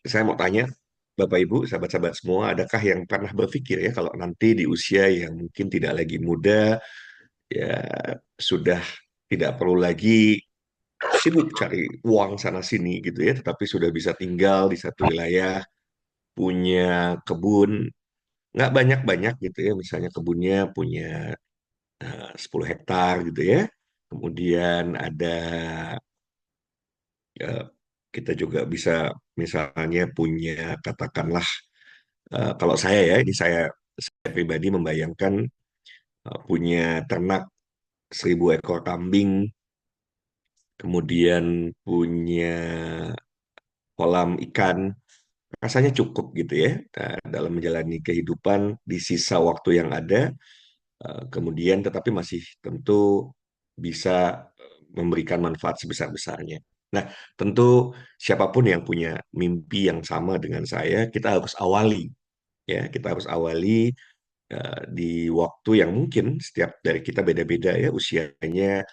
Saya mau tanya, Bapak Ibu, sahabat-sahabat semua, adakah yang pernah berpikir ya kalau nanti di usia yang mungkin tidak lagi muda, ya sudah tidak perlu lagi sibuk cari uang sana sini gitu ya, tetapi sudah bisa tinggal di satu wilayah, punya kebun, nggak banyak-banyak gitu ya, misalnya kebunnya punya 10 hektar gitu ya, kemudian ada eh, kita juga bisa misalnya punya katakanlah kalau saya ya, ini saya pribadi membayangkan punya ternak 1.000 ekor kambing, kemudian punya kolam ikan, rasanya cukup gitu ya dalam menjalani kehidupan di sisa waktu yang ada, kemudian tetapi masih tentu bisa memberikan manfaat sebesar-besarnya. Nah, tentu siapapun yang punya mimpi yang sama dengan saya, kita harus awali ya, kita harus awali di waktu yang mungkin setiap dari kita beda-beda ya usianya.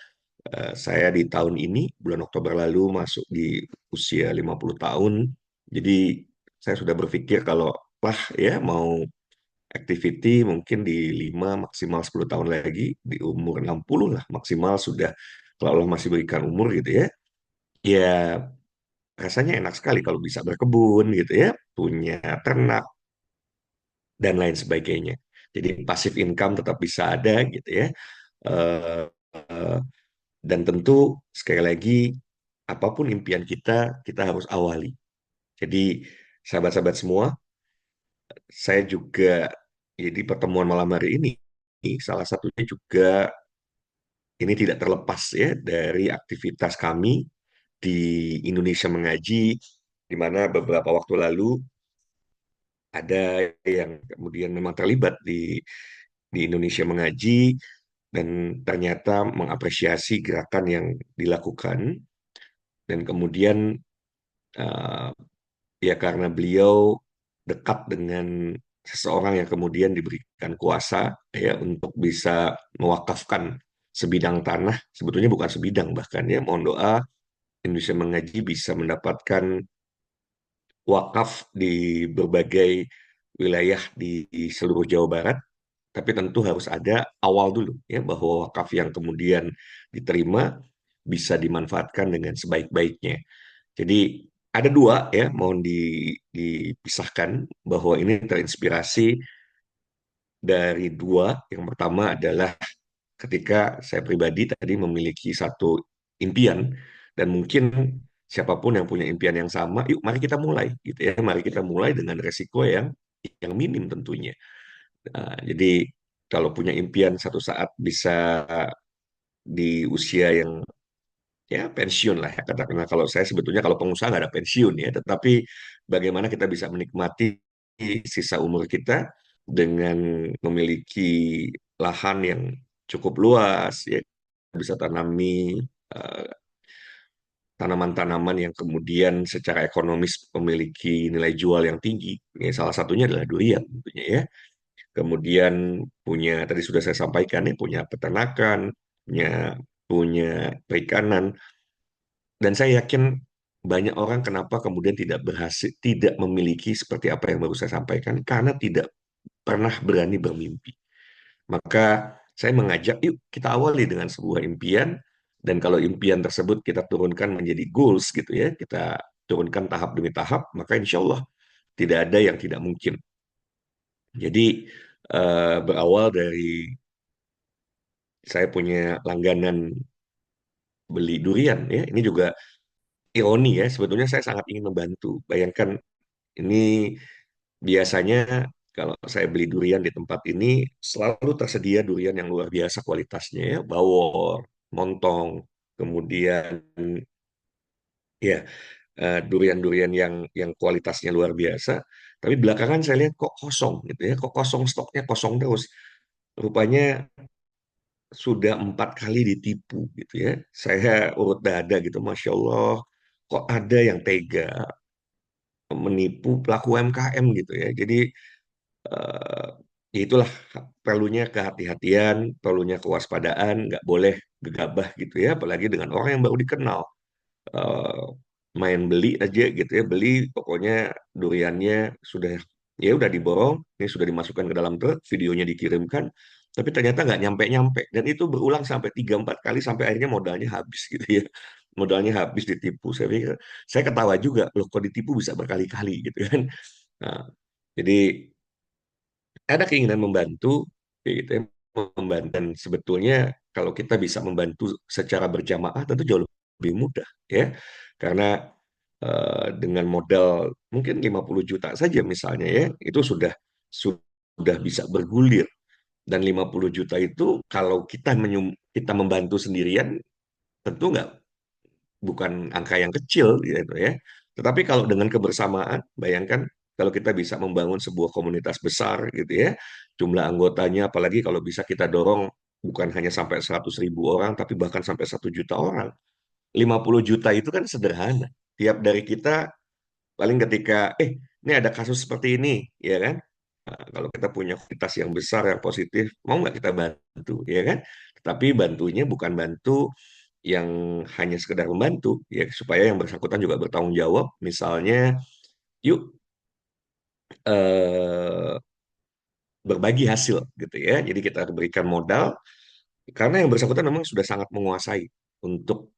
Saya di tahun ini bulan Oktober lalu masuk di usia 50 tahun. Jadi saya sudah berpikir kalau lah ya mau activity mungkin di 5 maksimal 10 tahun lagi di umur 60 lah maksimal sudah, kalau Allah masih berikan umur gitu ya. Ya rasanya enak sekali kalau bisa berkebun gitu ya, punya ternak dan lain sebagainya. Jadi passive income tetap bisa ada gitu ya. Eh, eh, dan tentu sekali lagi apapun impian kita, kita harus awali. Jadi sahabat-sahabat semua, saya juga jadi pertemuan malam hari ini salah satunya juga ini tidak terlepas ya dari aktivitas kami di Indonesia Mengaji, di mana beberapa waktu lalu ada yang kemudian memang terlibat di Indonesia Mengaji dan ternyata mengapresiasi gerakan yang dilakukan, dan kemudian eh, ya karena beliau dekat dengan seseorang yang kemudian diberikan kuasa ya untuk bisa mewakafkan sebidang tanah, sebetulnya bukan sebidang bahkan ya, mohon doa Indonesia Mengaji bisa mendapatkan wakaf di berbagai wilayah di seluruh Jawa Barat. Tapi tentu harus ada awal dulu ya, bahwa wakaf yang kemudian diterima bisa dimanfaatkan dengan sebaik-baiknya. Jadi ada dua ya, mohon dipisahkan bahwa ini terinspirasi dari dua. Yang pertama adalah ketika saya pribadi tadi memiliki satu impian, dan mungkin siapapun yang punya impian yang sama, yuk mari kita mulai gitu ya, mari kita mulai dengan resiko yang minim tentunya. Nah, jadi kalau punya impian satu saat bisa di usia yang ya pensiun lah ya katakanlah, kalau saya sebetulnya kalau pengusaha nggak ada pensiun ya, tetapi bagaimana kita bisa menikmati sisa umur kita dengan memiliki lahan yang cukup luas ya, bisa tanami eh, tanaman-tanaman yang kemudian secara ekonomis memiliki nilai jual yang tinggi. Ya, salah satunya adalah durian tentunya ya. Kemudian punya, tadi sudah saya sampaikan ya, punya peternakan, punya punya perikanan. Dan saya yakin banyak orang kenapa kemudian tidak berhasil, tidak memiliki seperti apa yang baru saya sampaikan, karena tidak pernah berani bermimpi. Maka saya mengajak, yuk kita awali dengan sebuah impian, dan kalau impian tersebut kita turunkan menjadi goals gitu ya, kita turunkan tahap demi tahap, maka insya Allah tidak ada yang tidak mungkin. Jadi berawal dari saya punya langganan beli durian ya, ini juga ironi ya, sebetulnya saya sangat ingin membantu. Bayangkan ini biasanya kalau saya beli durian di tempat ini selalu tersedia durian yang luar biasa kualitasnya ya, bawor, montong, kemudian ya durian-durian yang kualitasnya luar biasa. Tapi belakangan saya lihat kok kosong gitu ya, kok kosong, stoknya kosong terus. Rupanya sudah 4 kali ditipu gitu ya. Saya urut dada gitu, Masya Allah, kok ada yang tega menipu pelaku UMKM gitu ya. Jadi eh, ya itulah perlunya kehati-hatian, perlunya kewaspadaan, nggak boleh gegabah gitu ya, apalagi dengan orang yang baru dikenal. Eh, main beli aja gitu ya, beli pokoknya duriannya sudah, ya udah diborong, ini sudah dimasukkan ke dalam truk, videonya dikirimkan, tapi ternyata nggak nyampe-nyampe, dan itu berulang sampai 3 4 kali sampai akhirnya modalnya habis gitu ya, modalnya habis ditipu. Saya pikir, saya ketawa juga, loh kok ditipu bisa berkali-kali gitu kan. Nah, jadi ada keinginan membantu, ya gitu ya, membantu. Dan sebetulnya kalau kita bisa membantu secara berjamaah tentu jauh lebih mudah ya, karena dengan modal mungkin 50 juta saja misalnya ya, itu sudah bisa bergulir. Dan 50 juta itu kalau kita membantu sendirian tentu nggak, bukan angka yang kecil gitu ya. Tetapi kalau dengan kebersamaan, bayangkan kalau kita bisa membangun sebuah komunitas besar gitu ya, jumlah anggotanya, apalagi kalau bisa kita dorong bukan hanya sampai 100.000 orang, tapi bahkan sampai 1 juta orang. 50 juta itu kan sederhana. Tiap dari kita paling ketika, ini ada kasus seperti ini, ya kan? Nah, kalau kita punya komunitas yang besar, yang positif, mau nggak kita bantu, ya kan? Tapi bantunya bukan bantu yang hanya sekedar membantu, ya supaya yang bersangkutan juga bertanggung jawab. Misalnya, yuk eh, berbagi hasil, gitu ya. Jadi kita berikan modal, karena yang bersangkutan memang sudah sangat menguasai untuk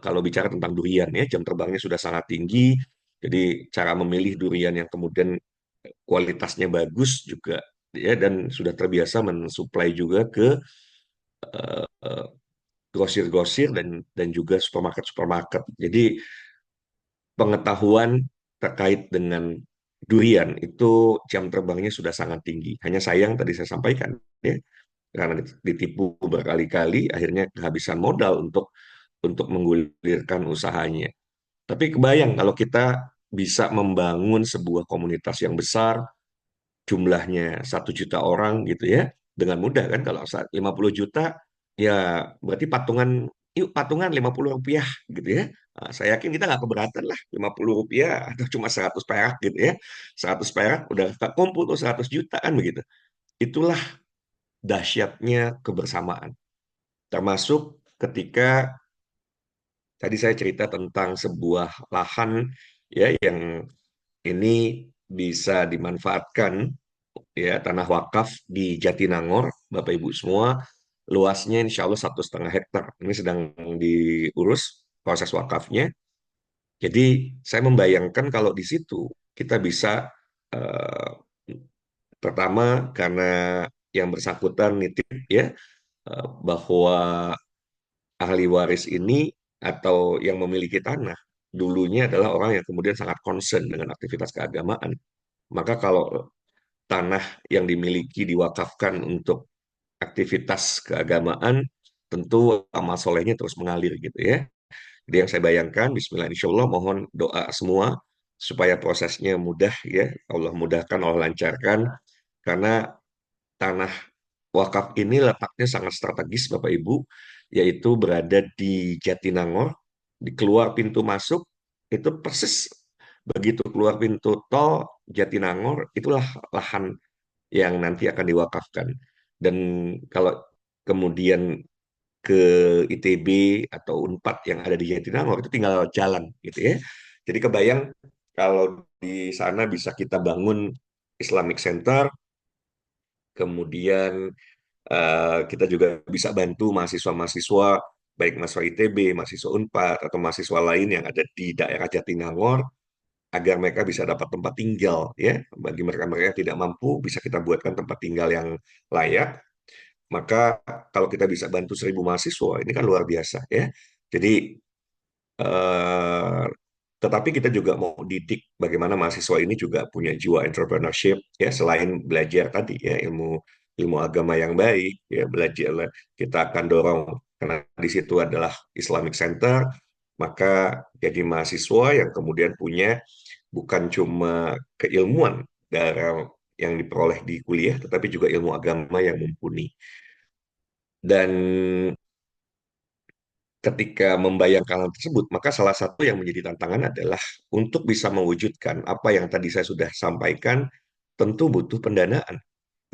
kalau bicara tentang durian ya, jam terbangnya sudah sangat tinggi. Jadi cara memilih durian yang kemudian kualitasnya bagus juga ya, dan sudah terbiasa mensuplai juga ke eh, grosir-grosir dan juga supermarket-supermarket. Jadi pengetahuan terkait dengan durian itu jam terbangnya sudah sangat tinggi. Hanya sayang tadi saya sampaikan ya, karena ditipu berkali-kali, akhirnya kehabisan modal untuk menggulirkan usahanya. Tapi kebayang kalau kita bisa membangun sebuah komunitas yang besar, jumlahnya 1 juta orang gitu ya, dengan mudah kan. Kalau saat 50 juta, ya berarti patungan, yuk patungan 50 rupiah gitu ya. Nah, saya yakin kita nggak keberatan lah 50 rupiah atau cuma 100 perak gitu ya. 100 perak udah kumpul tuh 100 juta kan begitu. Itulah dahsyatnya kebersamaan. Termasuk ketika tadi saya cerita tentang sebuah lahan ya, yang ini bisa dimanfaatkan ya, tanah wakaf di Jatinangor, Bapak Ibu semua, luasnya insya Allah 1,5 hektar. Ini sedang diurus proses wakafnya. Jadi saya membayangkan kalau di situ kita bisa eh, pertama karena yang bersangkutan nitip ya, bahwa ahli waris ini atau yang memiliki tanah dulunya adalah orang yang kemudian sangat concern dengan aktivitas keagamaan. Maka kalau tanah yang dimiliki diwakafkan untuk aktivitas keagamaan, tentu amal solehnya terus mengalir gitu ya. Jadi yang saya bayangkan, Bismillah, insya Allah mohon doa semua supaya prosesnya mudah ya, Allah mudahkan, Allah lancarkan, karena tanah wakaf ini letaknya sangat strategis Bapak Ibu, yaitu berada di Jatinangor, di keluar pintu masuk, itu persis begitu keluar pintu tol Jatinangor, itulah lahan yang nanti akan diwakafkan. Dan kalau kemudian ke ITB atau Unpad yang ada di Jatinangor itu tinggal jalan gitu ya. Jadi kebayang kalau di sana bisa kita bangun Islamic Center, kemudian kita juga bisa bantu mahasiswa-mahasiswa, baik mahasiswa ITB, mahasiswa Unpad, atau mahasiswa lain yang ada di daerah Jatinangor, agar mereka bisa dapat tempat tinggal ya. Bagi mereka-mereka yang tidak mampu, bisa kita buatkan tempat tinggal yang layak. Maka kalau kita bisa bantu 1.000 mahasiswa, ini kan luar biasa ya. Jadi eh, tetapi kita juga mau didik bagaimana mahasiswa ini juga punya jiwa entrepreneurship ya, selain belajar tadi ya, ilmu ilmu agama yang baik ya, belajar kita akan dorong karena di situ adalah Islamic Center, maka jadi mahasiswa yang kemudian punya bukan cuma keilmuan dari yang diperoleh di kuliah, tetapi juga ilmu agama yang mumpuni. Dan ketika membayangkan hal tersebut, maka salah satu yang menjadi tantangan adalah untuk bisa mewujudkan apa yang tadi saya sudah sampaikan, tentu butuh pendanaan,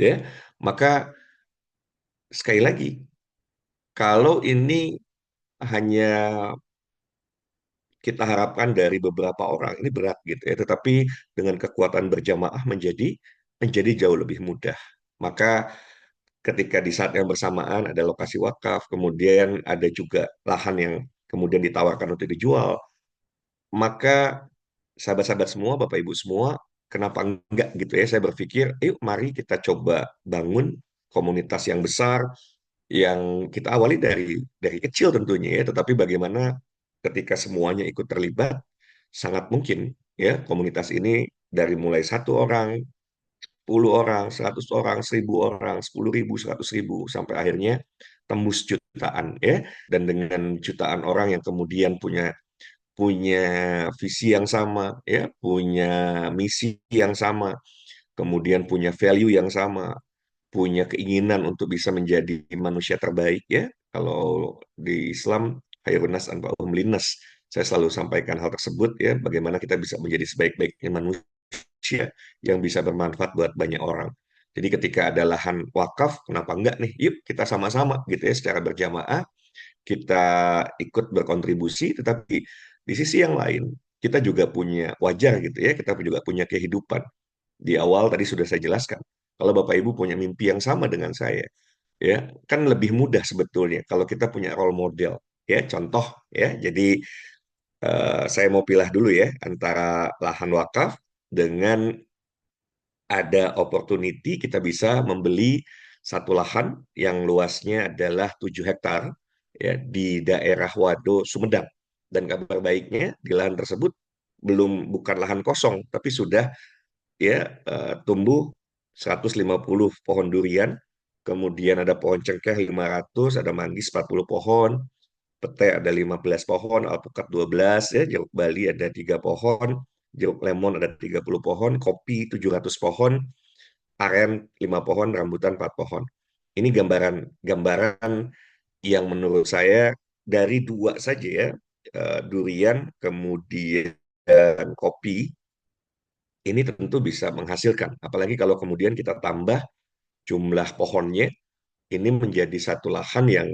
ya. Maka sekali lagi, kalau ini hanya kita harapkan dari beberapa orang ini berat gitu ya, tetapi dengan kekuatan berjamaah menjadi jauh lebih mudah. Maka ketika di saat yang bersamaan ada lokasi wakaf, kemudian ada juga lahan yang kemudian ditawarkan untuk dijual, maka sahabat-sahabat semua, Bapak Ibu semua, kenapa enggak gitu ya? Saya berpikir, yuk mari kita coba bangun komunitas yang besar, yang kita awali dari kecil tentunya ya, tetapi bagaimana ketika semuanya ikut terlibat, sangat mungkin ya komunitas ini dari mulai 1 orang, 10 orang, 100 orang, 1.000 orang, 10.000, 100.000, sampai akhirnya tembus jutaan ya. Dan dengan jutaan orang yang kemudian punya punya visi yang sama ya, punya misi yang sama, kemudian punya value yang sama, punya keinginan untuk bisa menjadi manusia terbaik ya. Kalau di Islam khairun nas anfa'uhum linnas. Saya selalu sampaikan hal tersebut ya, bagaimana kita bisa menjadi sebaik-baiknya manusia yang bisa bermanfaat buat banyak orang. Jadi ketika ada lahan wakaf, kenapa enggak nih? Yuk kita sama-sama gitu ya secara berjamaah kita ikut berkontribusi, tetapi di sisi yang lain kita juga punya wajar gitu ya, kita juga punya kehidupan. Di awal tadi sudah saya jelaskan, kalau Bapak Ibu punya mimpi yang sama dengan saya, ya kan lebih mudah sebetulnya kalau kita punya role model, ya contoh ya. Jadi saya mau pilah dulu ya antara lahan wakaf dengan ada opportunity kita bisa membeli satu lahan yang luasnya adalah 7 hektar ya di daerah Wado, Sumedang. Dan kabar baiknya di lahan tersebut bukan lahan kosong, tapi sudah ya tumbuh 150 pohon durian, kemudian ada pohon cengkeh 500, ada manggis 40 pohon, petai ada 15 pohon, alpukat 12 ya, jeruk Bali ada 3 pohon, jeruk lemon ada 30 pohon, kopi 700 pohon, aren 5 pohon, rambutan 4 pohon. Ini gambaran gambaran yang menurut saya dari dua saja ya, durian kemudian kopi, ini tentu bisa menghasilkan. Apalagi kalau kemudian kita tambah jumlah pohonnya, ini menjadi satu lahan yang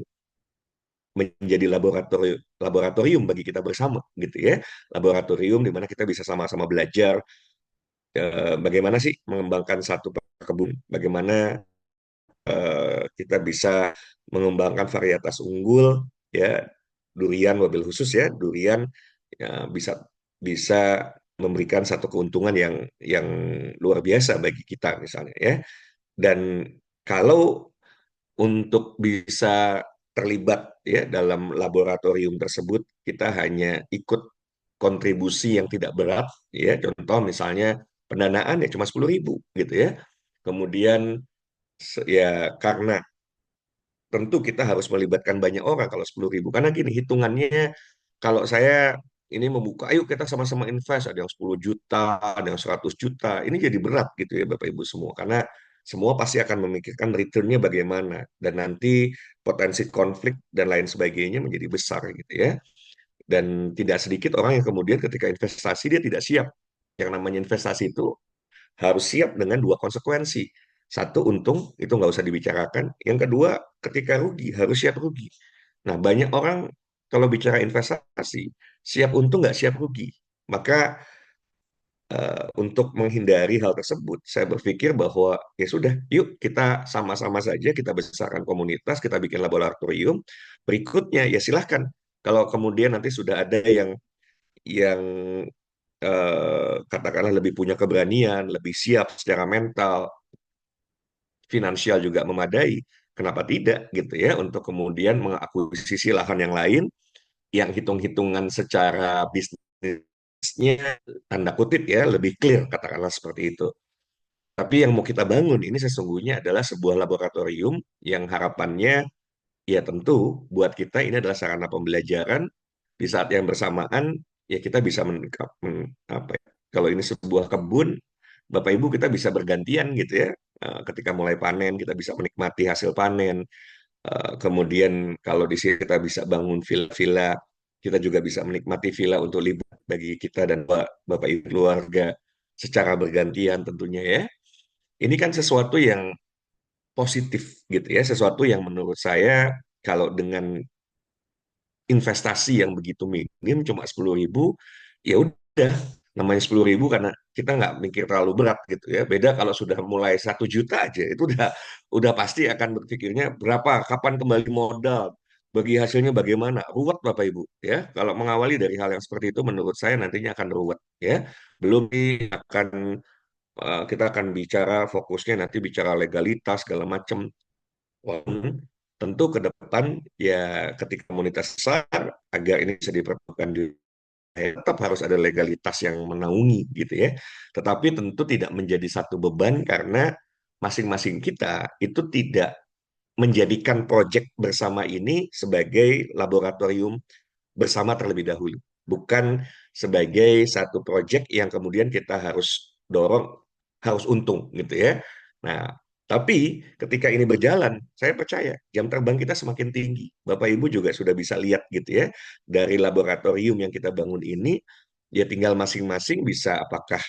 menjadi laboratorium laboratorium bagi kita bersama gitu ya. Laboratorium di mana kita bisa sama-sama belajar bagaimana sih mengembangkan satu kebun, bagaimana kita bisa mengembangkan varietas unggul ya, durian wabil khusus ya, durian ya, bisa bisa memberikan satu keuntungan yang luar biasa bagi kita misalnya ya. Dan kalau untuk bisa terlibat ya dalam laboratorium tersebut, kita hanya ikut kontribusi yang tidak berat ya. Contoh misalnya pendanaan ya cuma 10.000 gitu ya. Kemudian ya karena tentu kita harus melibatkan banyak orang kalau 10.000. Karena gini, hitungannya kalau saya ini membuka, ayo kita sama-sama invest, ada yang 10 juta, ada yang 100 juta, ini jadi berat gitu ya Bapak Ibu semua. Karena semua pasti akan memikirkan returnnya bagaimana, dan nanti potensi konflik dan lain sebagainya menjadi besar gitu ya. Dan tidak sedikit orang yang kemudian ketika investasi dia tidak siap. Yang namanya investasi itu harus siap dengan dua konsekuensi. Satu, untung, itu nggak usah dibicarakan. Yang kedua, ketika rugi, harus siap rugi. Nah, banyak orang kalau bicara investasi, siap untung nggak siap rugi. Maka untuk menghindari hal tersebut, saya berpikir bahwa ya sudah, yuk kita sama-sama saja, kita besarkan komunitas, kita bikin laboratorium. Berikutnya, ya silahkan. Kalau kemudian nanti sudah ada yang katakanlah lebih punya keberanian, lebih siap secara mental, finansial juga memadai, kenapa tidak gitu ya untuk kemudian mengakuisisi lahan yang lain yang hitung-hitungan secara bisnisnya tanda kutip ya lebih clear katakanlah seperti itu. Tapi yang mau kita bangun ini sesungguhnya adalah sebuah laboratorium yang harapannya ya tentu buat kita ini adalah sarana pembelajaran di saat yang bersamaan ya kita bisa apa ya, kalau ini sebuah kebun Bapak Ibu kita bisa bergantian gitu ya. Ketika mulai panen kita bisa menikmati hasil panen. Kemudian kalau di sini kita bisa bangun villa-villa, kita juga bisa menikmati villa untuk liburan bagi kita dan Bapak Ibu keluarga secara bergantian tentunya ya. Ini kan sesuatu yang positif gitu ya, sesuatu yang menurut saya kalau dengan investasi yang begitu minim cuma 10.000, ya udah, namanya 10.000 karena kita nggak mikir terlalu berat gitu ya. Beda kalau sudah mulai 1 juta aja, itu udah pasti akan berpikirnya berapa, kapan kembali modal, bagi hasilnya bagaimana, ruwet Bapak Ibu ya. Kalau mengawali dari hal yang seperti itu, menurut saya nantinya akan ruwet ya. Belum akan kita akan bicara fokusnya nanti bicara legalitas segala macam. Tentu ke depan ya ketika komunitas besar agar ini bisa diperlakukan di tetap harus ada legalitas yang menaungi gitu ya. Tetapi tentu tidak menjadi satu beban karena masing-masing kita itu tidak menjadikan proyek bersama ini sebagai laboratorium bersama terlebih dahulu. Bukan sebagai satu proyek yang kemudian kita harus dorong, harus untung gitu ya. Nah, tapi ketika ini berjalan, saya percaya jam terbang kita semakin tinggi. Bapak Ibu juga sudah bisa lihat gitu ya, dari laboratorium yang kita bangun ini, ya tinggal masing-masing bisa apakah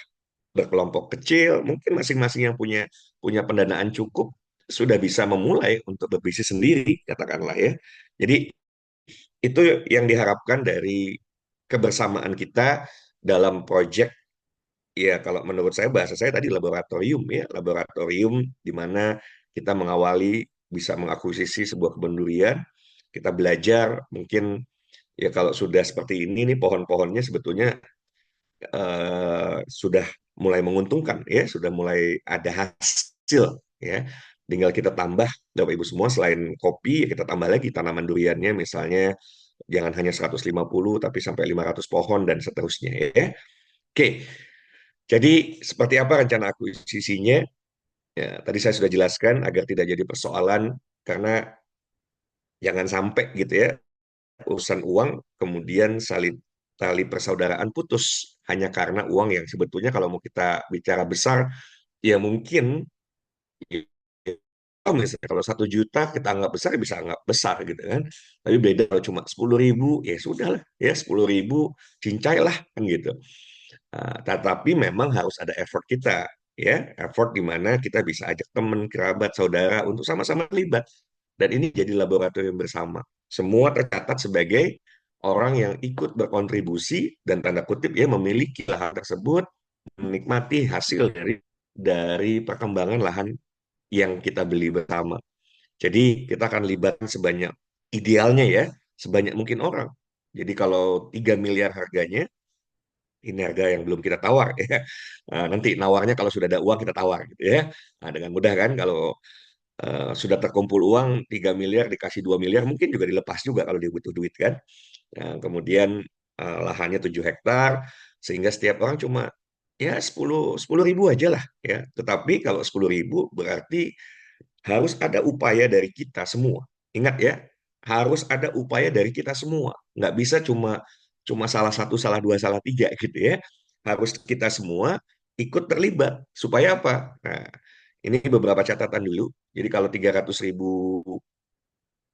berkelompok kecil, mungkin masing-masing yang punya punya pendanaan cukup sudah bisa memulai untuk berbisnis sendiri, katakanlah ya. Jadi itu yang diharapkan dari kebersamaan kita dalam proyek, ya kalau menurut saya bahasa saya tadi laboratorium ya, laboratorium di mana kita mengawali bisa mengakuisisi sebuah kebun durian, kita belajar mungkin ya kalau sudah seperti ini nih pohon-pohonnya sebetulnya sudah mulai menguntungkan ya, sudah mulai ada hasil ya. Tinggal kita tambah Bapak Ibu semua selain kopi ya kita tambah lagi tanaman duriannya misalnya jangan hanya 150 tapi sampai 500 pohon dan seterusnya ya. Oke, jadi seperti apa rencana akuisisinya? Ya, tadi saya sudah jelaskan agar tidak jadi persoalan karena jangan sampai gitu ya urusan uang kemudian salin tali persaudaraan putus hanya karena uang yang sebetulnya kalau mau kita bicara besar ya mungkin oh, misalnya kalau 1 juta kita anggap besar ya bisa anggap besar gitu kan, tapi beda kalau cuma 10.000 ya sudah lah ya 10.000 cincai lah kan gitu. Tetapi memang harus ada effort kita ya, effort di mana kita bisa ajak teman kerabat saudara untuk sama-sama terlibat dan ini jadi laboratorium bersama, semua tercatat sebagai orang yang ikut berkontribusi dan tanda kutip ya memiliki lahan tersebut, menikmati hasil dari perkembangan lahan yang kita beli bersama. Jadi kita akan libatkan sebanyak idealnya ya, sebanyak mungkin orang. Jadi kalau 3 miliar harganya, ini harga yang belum kita tawar ya. Nanti nawarnya kalau sudah ada uang kita tawar gitu ya. Dengan mudah kan kalau sudah terkumpul uang 3 miliar dikasih 2 miliar mungkin juga dilepas juga kalau dia butuh duit kan. Kemudian lahannya 7 hektar sehingga setiap orang cuma ya 10 ribu aja lah ya. Tetapi kalau 10.000 berarti harus ada upaya dari kita semua. Ingat ya, harus ada upaya dari kita semua. Nggak bisa cuma cuma salah satu, salah dua, salah tiga gitu ya. Harus kita semua ikut terlibat. Supaya apa? Nah, ini beberapa catatan dulu. Jadi kalau 300.000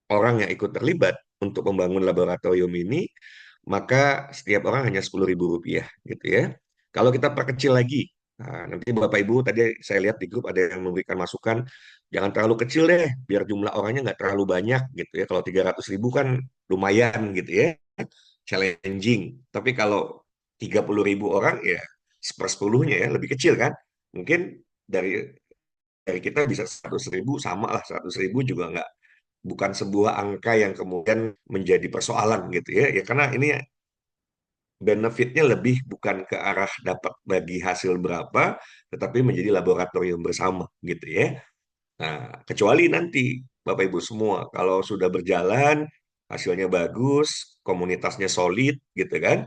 orang yang ikut terlibat untuk membangun laboratorium ini, maka setiap orang hanya 10.000 rupiah gitu ya. Kalau kita perkecil lagi, nanti Bapak Ibu tadi saya lihat di grup ada yang memberikan masukan, jangan terlalu kecil deh, biar jumlah orangnya nggak terlalu banyak gitu ya. Kalau 300.000 kan lumayan gitu ya, challenging. Tapi kalau 30.000 orang ya sepersepuluhnya ya, lebih kecil kan. Mungkin dari dari kita bisa 100.000 sama lah, 100.000 juga nggak bukan sebuah angka yang kemudian menjadi persoalan gitu ya. Ya karena ini benefitnya lebih bukan ke arah dapat bagi hasil berapa, tetapi menjadi laboratorium bersama gitu ya. Nah, kecuali nanti Bapak Ibu semua, kalau sudah berjalan, hasilnya bagus, komunitasnya solid gitu kan,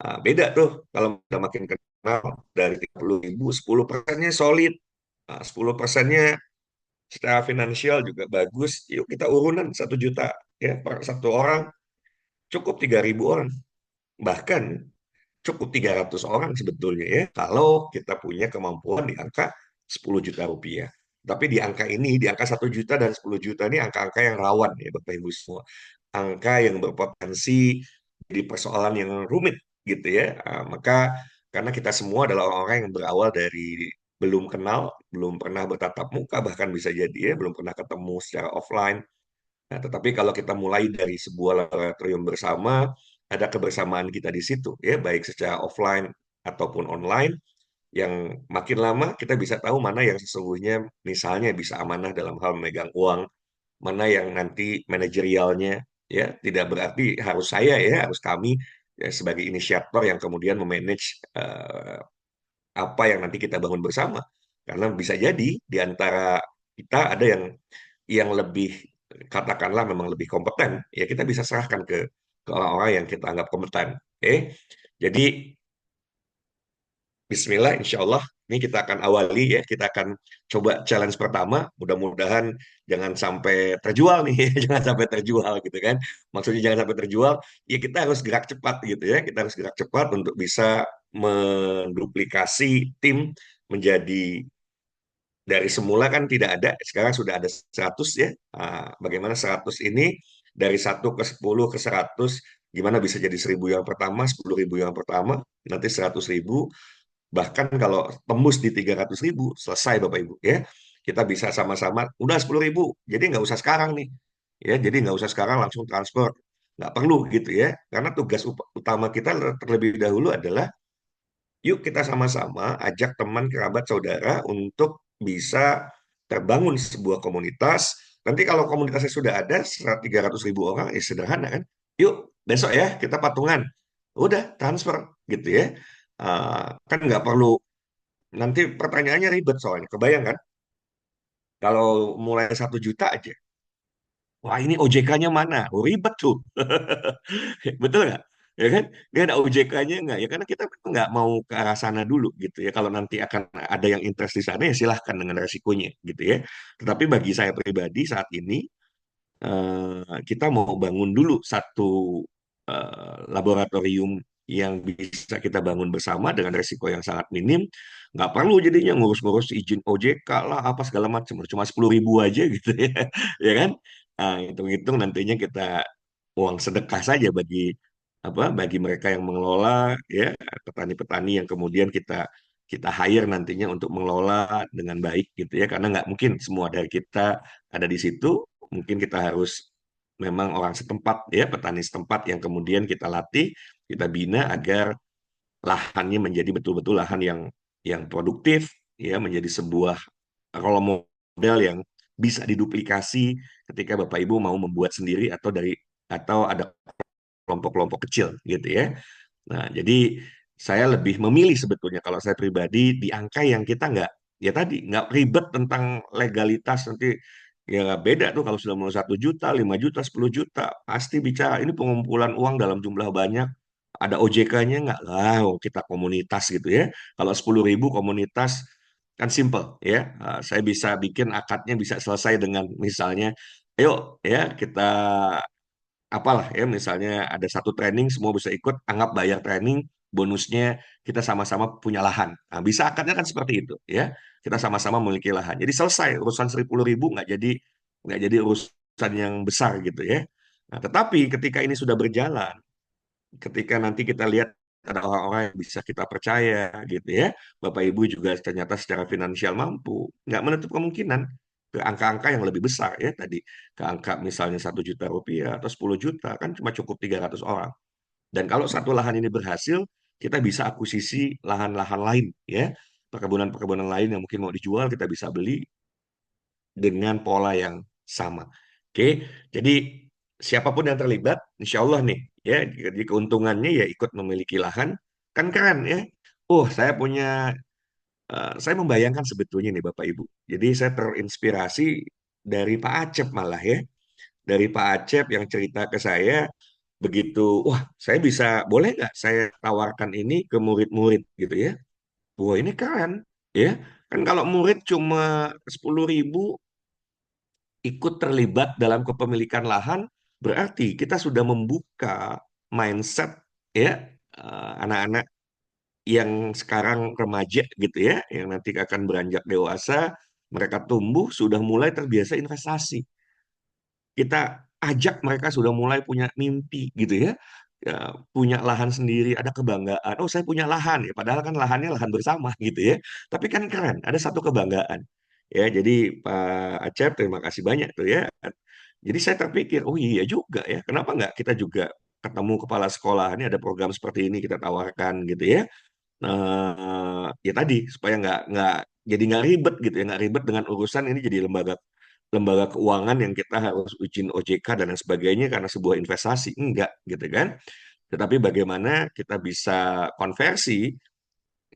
beda tuh kalau kita makin kenal dari 30.000, 10%-nya solid, 10%-nya secara finansial juga bagus, yuk kita urunan 1 juta ya per satu orang, cukup 3.000 orang. Bahkan cukup 300 orang sebetulnya ya kalau kita punya kemampuan di angka 10 juta rupiah. Tapi di angka ini, di angka 1 juta dan 10 juta ini angka-angka yang rawan ya Bapak Ibu semua. Angka yang berpotensi jadi persoalan yang rumit gitu ya. Maka karena kita semua adalah orang-orang yang berawal dari belum kenal, belum pernah bertatap muka, bahkan bisa jadi ya belum pernah ketemu secara offline. Nah, tetapi kalau kita mulai dari sebuah laboratorium bersama, ada kebersamaan kita di situ, ya, baik secara offline ataupun online, yang makin lama kita bisa tahu mana yang sesungguhnya misalnya bisa amanah dalam hal memegang uang, mana yang nanti manajerialnya, ya, tidak berarti harus saya, ya, harus kami, ya, sebagai inisiator yang kemudian memanage apa yang nanti kita bangun bersama. Karena bisa jadi di antara kita ada yang lebih, katakanlah memang lebih kompeten, ya kita bisa serahkan ke orang-orang yang kita anggap kompeten. Oke, jadi Bismillah, insya Allah ini kita akan awali, ya, kita akan coba challenge pertama. Mudah-mudahan jangan sampai terjual nih, jangan sampai terjual gitu kan. Maksudnya jangan sampai terjual, ya kita harus gerak cepat gitu ya. Kita harus gerak cepat untuk bisa menduplikasi tim menjadi, dari semula kan tidak ada, sekarang sudah ada 100, ya. Bagaimana 100 ini dari 1 ke 10 ke 100, gimana bisa jadi 1.000 yang pertama, 10.000 yang pertama, nanti 100.000, bahkan kalau tembus di 300.000, selesai Bapak Ibu, ya. Kita bisa sama-sama, udah 10.000, jadi nggak usah sekarang nih. Ya, jadi nggak usah sekarang langsung transfer. Nggak perlu gitu ya. Karena tugas utama kita terlebih dahulu adalah, yuk kita sama-sama ajak teman, kerabat, saudara untuk bisa terbangun sebuah komunitas. Nanti kalau komunitasnya sudah ada 300.000 orang, ya sederhana kan. Yuk besok ya kita patungan. Udah transfer gitu ya. Kan nggak perlu, nanti pertanyaannya ribet soalnya. Kebayang kan? Kalau mulai 1 juta aja. Wah, ini OJK-nya mana? Oh, ribet tuh. Betul nggak? Ya kan? Dia ada OJK-nya nggak? Ya karena kita nggak mau ke arah sana dulu gitu ya. Kalau nanti akan ada yang interest di sana, ya silahkan dengan resikonya gitu ya. Tetapi bagi saya pribadi saat ini, kita mau bangun dulu satu laboratorium yang bisa kita bangun bersama dengan resiko yang sangat minim. Nggak perlu jadinya ngurus-ngurus izin OJK lah, apa segala macam. Cuma 10.000 aja gitu ya. Ya kan? Nah, hitung-hitung nantinya kita uang sedekah saja bagi bagi mereka yang mengelola, ya, petani-petani yang kemudian kita kita hire nantinya untuk mengelola dengan baik gitu ya, karena nggak mungkin semua dari kita ada di situ. Mungkin kita harus memang orang setempat, ya, petani setempat yang kemudian kita latih, kita bina agar lahannya menjadi betul-betul lahan yang produktif, ya, menjadi sebuah role model yang bisa diduplikasi ketika Bapak Ibu mau membuat sendiri atau ada kelompok-kelompok kecil gitu ya. Nah, jadi saya lebih memilih sebetulnya kalau saya pribadi di angka yang kita nggak, ya tadi, nggak ribet tentang legalitas nanti. Ya beda tuh kalau sudah mau 1 juta, 5 juta, 10 juta, pasti bicara ini pengumpulan uang dalam jumlah banyak. Ada OJK-nya nggak lah, oh, kita komunitas gitu ya. Kalau 10.000 komunitas kan simple ya. Saya bisa bikin akadnya bisa selesai dengan misalnya, ayo ya kita apalah ya, misalnya ada satu training semua bisa ikut, anggap bayar training, bonusnya kita sama-sama punya lahan. Nah, bisa akadnya kan seperti itu ya, kita sama-sama memiliki lahan, jadi selesai urusan 10.000, nggak jadi urusan yang besar gitu ya. Nah, tetapi ketika ini sudah berjalan, ketika nanti kita lihat ada orang-orang yang bisa kita percaya gitu ya, Bapak Ibu juga ternyata secara finansial mampu, nggak menutup kemungkinan ke angka-angka yang lebih besar ya tadi, ke angka misalnya 1 juta rupiah atau 10 juta, kan cuma cukup 300 orang. Dan kalau satu lahan ini berhasil, kita bisa akuisisi lahan-lahan lain ya, perkebunan-perkebunan lain yang mungkin mau dijual, kita bisa beli dengan pola yang sama. Oke, jadi siapapun yang terlibat, insya Allah nih, ya, jadi keuntungannya ya ikut memiliki lahan, kan keren ya. Oh, saya membayangkan sebetulnya nih Bapak Ibu. Jadi saya terinspirasi dari Pak Acep malah ya, dari Pak Acep yang cerita ke saya begitu. Wah, saya bisa, boleh nggak saya tawarkan ini ke murid-murid gitu ya. Wah, ini keren ya. Kan kalau murid cuma 10.000 ikut terlibat dalam kepemilikan lahan, berarti kita sudah membuka mindset ya, anak-anak yang sekarang remaja gitu ya, yang nanti akan beranjak dewasa, mereka tumbuh sudah mulai terbiasa investasi. Kita ajak mereka sudah mulai punya mimpi gitu ya. Ya, punya lahan sendiri, ada kebanggaan. Oh, saya punya lahan ya, padahal kan lahannya lahan bersama gitu ya. Tapi kan keren, ada satu kebanggaan. Ya, jadi Pak Acep terima kasih banyak tuh ya Jadi saya terpikir, oh iya juga ya, kenapa nggak kita juga ketemu kepala sekolah, ini ada program seperti ini kita tawarkan gitu ya. Ya tadi supaya nggak jadi nggak ribet gitu ya, nggak ribet dengan urusan ini jadi lembaga lembaga keuangan yang kita harus izin OJK dan lain sebagainya karena sebuah investasi enggak gitu kan. Tetapi bagaimana kita bisa konversi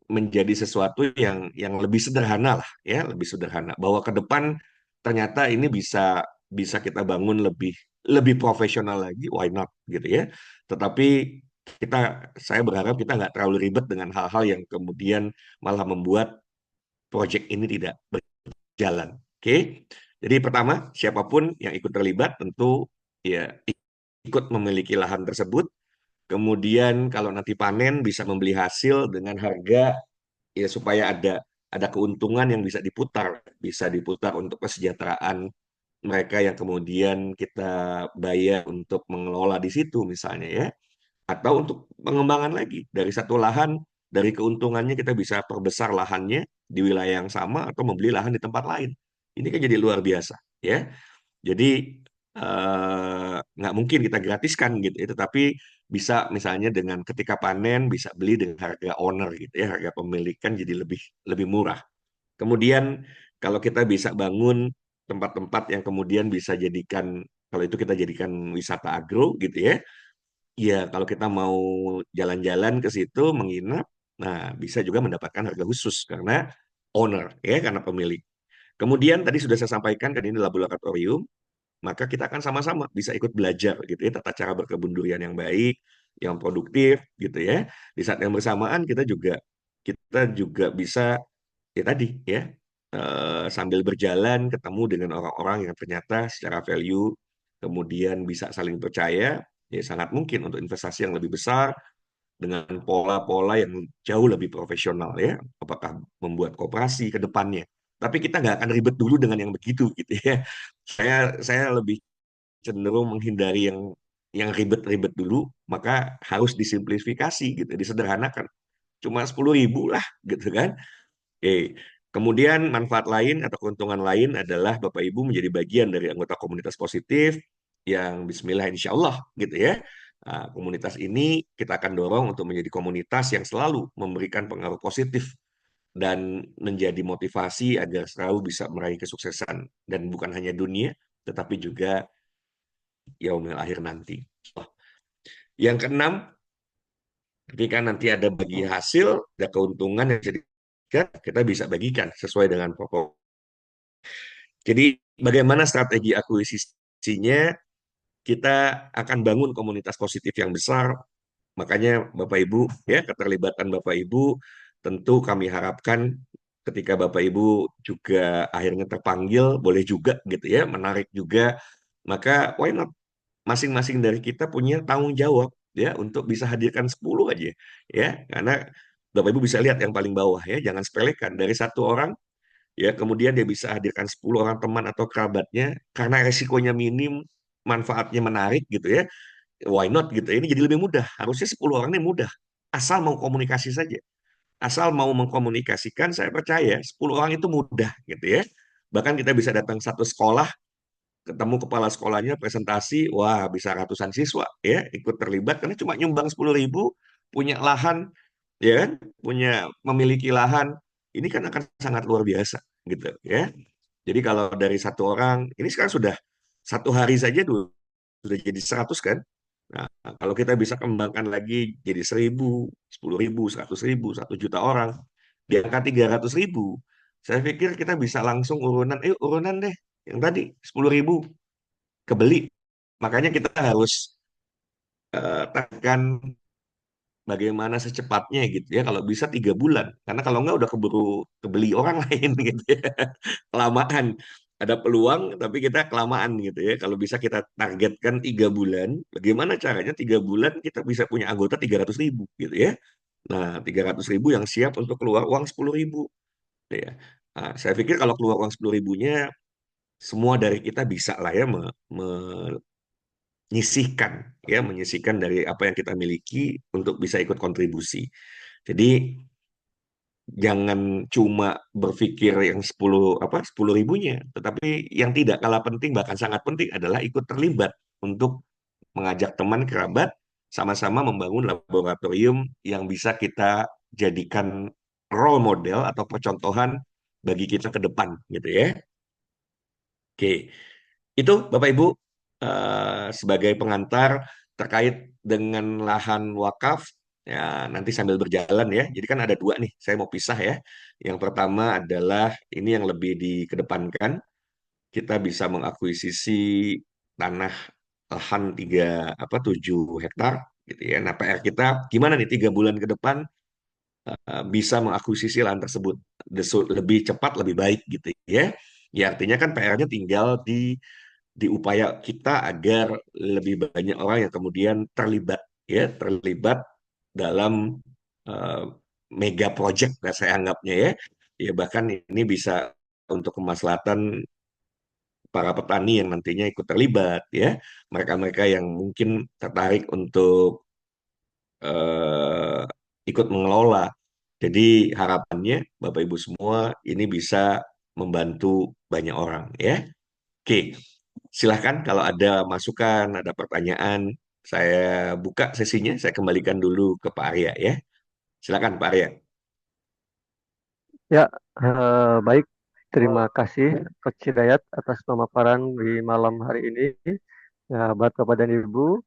menjadi sesuatu yang lebih sederhana lah ya, lebih sederhana. Bahwa ke depan ternyata ini bisa bisa kita bangun lebih lebih profesional lagi, why not gitu ya. Tetapi kita saya berharap kita nggak terlalu ribet dengan hal-hal yang kemudian malah membuat proyek ini tidak berjalan. Oke. Jadi pertama, siapapun yang ikut terlibat tentu ya ikut memiliki lahan tersebut. Kemudian kalau nanti panen bisa membeli hasil dengan harga ya supaya ada keuntungan yang bisa diputar untuk kesejahteraan mereka yang kemudian kita bayar untuk mengelola di situ misalnya ya, atau untuk pengembangan lagi dari satu lahan, dari keuntungannya kita bisa perbesar lahannya di wilayah yang sama atau membeli lahan di tempat lain. Ini kan jadi luar biasa ya. Jadi nggak mungkin kita gratiskan gitu ya, tetapi bisa misalnya dengan ketika panen bisa beli dengan harga owner gitu ya, harga pemilikan jadi lebih lebih murah. Kemudian kalau kita bisa bangun tempat-tempat yang kemudian bisa jadikan, kalau itu kita jadikan wisata agro gitu ya, ya kalau kita mau jalan-jalan ke situ menginap, nah bisa juga mendapatkan harga khusus karena owner ya, karena pemilik. Kemudian tadi sudah saya sampaikan kan ini laboratorium, maka kita akan sama-sama bisa ikut belajar gitu ya tata cara berkebun durian yang baik, yang produktif gitu ya. Di saat yang bersamaan kita juga bisa ya tadi ya sambil berjalan ketemu dengan orang-orang yang ternyata secara value kemudian bisa saling percaya, ya sangat mungkin untuk investasi yang lebih besar dengan pola-pola yang jauh lebih profesional ya. Apakah membuat koperasi ke depannya. Tapi kita nggak akan ribet dulu dengan yang begitu gitu ya. Saya lebih cenderung menghindari yang ribet-ribet dulu, maka harus disimplifikasi gitu, disederhanakan. Cuma 10.000 lah gitu kan. Oke. Kemudian manfaat lain atau keuntungan lain adalah Bapak Ibu menjadi bagian dari anggota komunitas positif yang Bismillah insya Allah gitu ya. Nah, komunitas ini kita akan dorong untuk menjadi komunitas yang selalu memberikan pengaruh positif dan menjadi motivasi agar selalu bisa meraih kesuksesan dan bukan hanya dunia tetapi juga yaumil akhir nanti. Yang keenam, ketika nanti ada bagi hasil, ada keuntungan yang jadi kita bisa bagikan sesuai dengan pokok. Jadi bagaimana strategi akuisisinya? Kita akan bangun komunitas positif yang besar. Makanya Bapak Ibu, ya keterlibatan Bapak Ibu tentu kami harapkan ketika Bapak Ibu juga akhirnya terpanggil, boleh juga gitu ya, menarik juga. Maka why not? Masing-masing dari kita punya tanggung jawab ya untuk bisa hadirkan 10 aja ya. Karena Bapak Ibu bisa lihat yang paling bawah ya, jangan sepelekan dari satu orang ya kemudian dia bisa hadirkan 10 orang teman atau kerabatnya karena resikonya minim, manfaatnya menarik gitu ya. Why not gitu. Ini jadi lebih mudah. Harusnya 10 orang ini mudah. Asal mau komunikasi saja. Asal mau mengkomunikasikan, saya percaya 10 orang itu mudah gitu ya. Bahkan kita bisa datang satu sekolah, ketemu kepala sekolahnya, presentasi, wah bisa ratusan siswa ya ikut terlibat karena cuma nyumbang 10.000, punya lahan, ya kan, punya memiliki lahan, ini kan akan sangat luar biasa gitu ya. Jadi kalau dari satu orang, ini sekarang sudah satu hari saja dulu sudah jadi 100 kan. Nah, kalau kita bisa kembangkan lagi jadi 1.000, 10.000, 100.000, 1 juta orang, di angka 300.000, saya pikir kita bisa langsung urunan, urunan deh, yang tadi 10.000 kebeli. Makanya kita harus tekan bagaimana secepatnya gitu ya. Kalau bisa 3 bulan, karena kalau nggak udah keburu kebeli orang lain gitu ya. Kelamaan. Ada peluang, tapi kita kelamaan gitu ya. Kalau bisa kita targetkan 3 bulan, bagaimana caranya 3 bulan kita bisa punya anggota 300.000 gitu ya. Nah, 300.000 yang siap untuk keluar uang 10.000 gitu ya. Nah, saya pikir kalau keluar uang 10.000-nya, semua dari kita bisa lah ya menyisihkan ya, menyisihkan dari apa yang kita miliki untuk bisa ikut kontribusi. Jadi jangan cuma berpikir yang 10 ribunya, tetapi yang tidak kalah penting bahkan sangat penting adalah ikut terlibat untuk mengajak teman kerabat sama-sama membangun laboratorium yang bisa kita jadikan role model atau percontohan bagi kita ke depan gitu ya. Oke, itu Bapak Ibu sebagai pengantar terkait dengan lahan wakaf ya, nanti sambil berjalan ya. Jadi kan ada dua nih, saya mau pisah ya. Yang pertama adalah ini yang lebih dikedepankan, kita bisa mengakuisisi tanah lahan 7 hektar gitu ya. Nah, PR kita gimana nih 3 bulan ke depan bisa mengakuisisi lahan tersebut lebih cepat lebih baik gitu ya. Ya artinya kan PR-nya tinggal di upaya kita agar lebih banyak orang yang kemudian terlibat ya terlibat dalam eh, mega project saya anggapnya ya. Ya bahkan ini bisa untuk kemaslahatan para petani yang nantinya ikut terlibat ya, mereka-mereka yang mungkin tertarik untuk eh, ikut mengelola. Jadi harapannya Bapak Ibu semua ini bisa membantu banyak orang ya. Oke, silahkan kalau ada masukan, ada pertanyaan, saya buka sesinya, saya kembalikan dulu ke Pak Arya ya. Silakan Pak Arya. Ya, baik. Terima kasih Coach Hidayat atas pemaparan di malam hari ini. Ya, buat Bapak dan Ibu,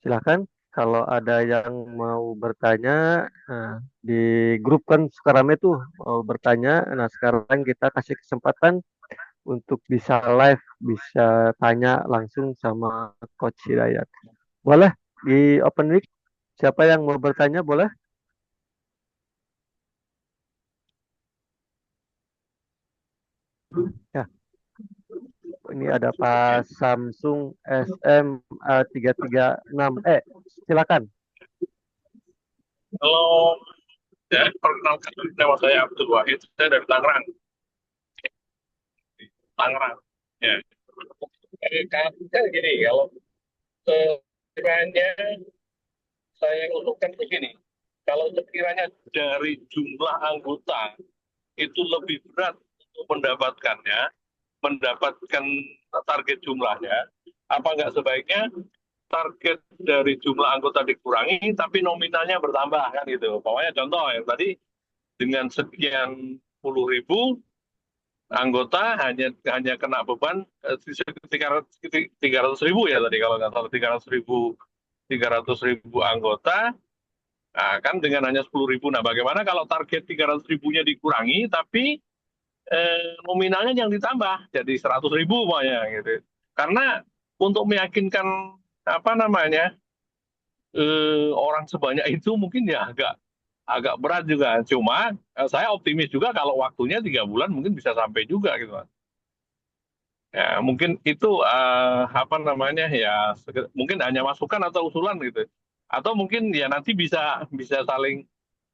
silakan kalau ada yang mau bertanya, nah, di grup kan sekarang itu mau bertanya. Nah, sekarang kita kasih kesempatan untuk bisa live, bisa tanya langsung sama Coach Hidayat. Boleh di open mic? Siapa yang mau bertanya boleh? Ya, ini ada Pak Samsung SM 336. Silakan. Kalau ya, perkenalkan nama saya Abdul Wahid, saya dari Tangerang. Tangerang. Ya. Kan gini, kalau sekiranya saya usulkan begini, kalau sekiranya dari jumlah anggota itu lebih berat untuk mendapatkan target jumlahnya, apa nggak sebaiknya target dari jumlah anggota dikurangi, tapi nominalnya bertambah kan gitu. Pokoknya contoh yang tadi dengan sekian puluh ribu anggota hanya kena beban 300 ribu ya tadi kalau nggak salah 300 ribu anggota. Nah, kan dengan hanya 10 ribu. Nah, bagaimana kalau target 300 ribunya dikurangi, tapi nominalnya yang ditambah jadi 100 ribu pokoknya gitu. Karena untuk meyakinkan apa namanya orang sebanyak itu mungkin ya agak agak berat juga. Cuma saya optimis juga kalau waktunya 3 bulan mungkin bisa sampai juga gitu. Ya, mungkin itu apa namanya ya mungkin hanya masukan atau usulan gitu. Atau mungkin ya nanti bisa bisa saling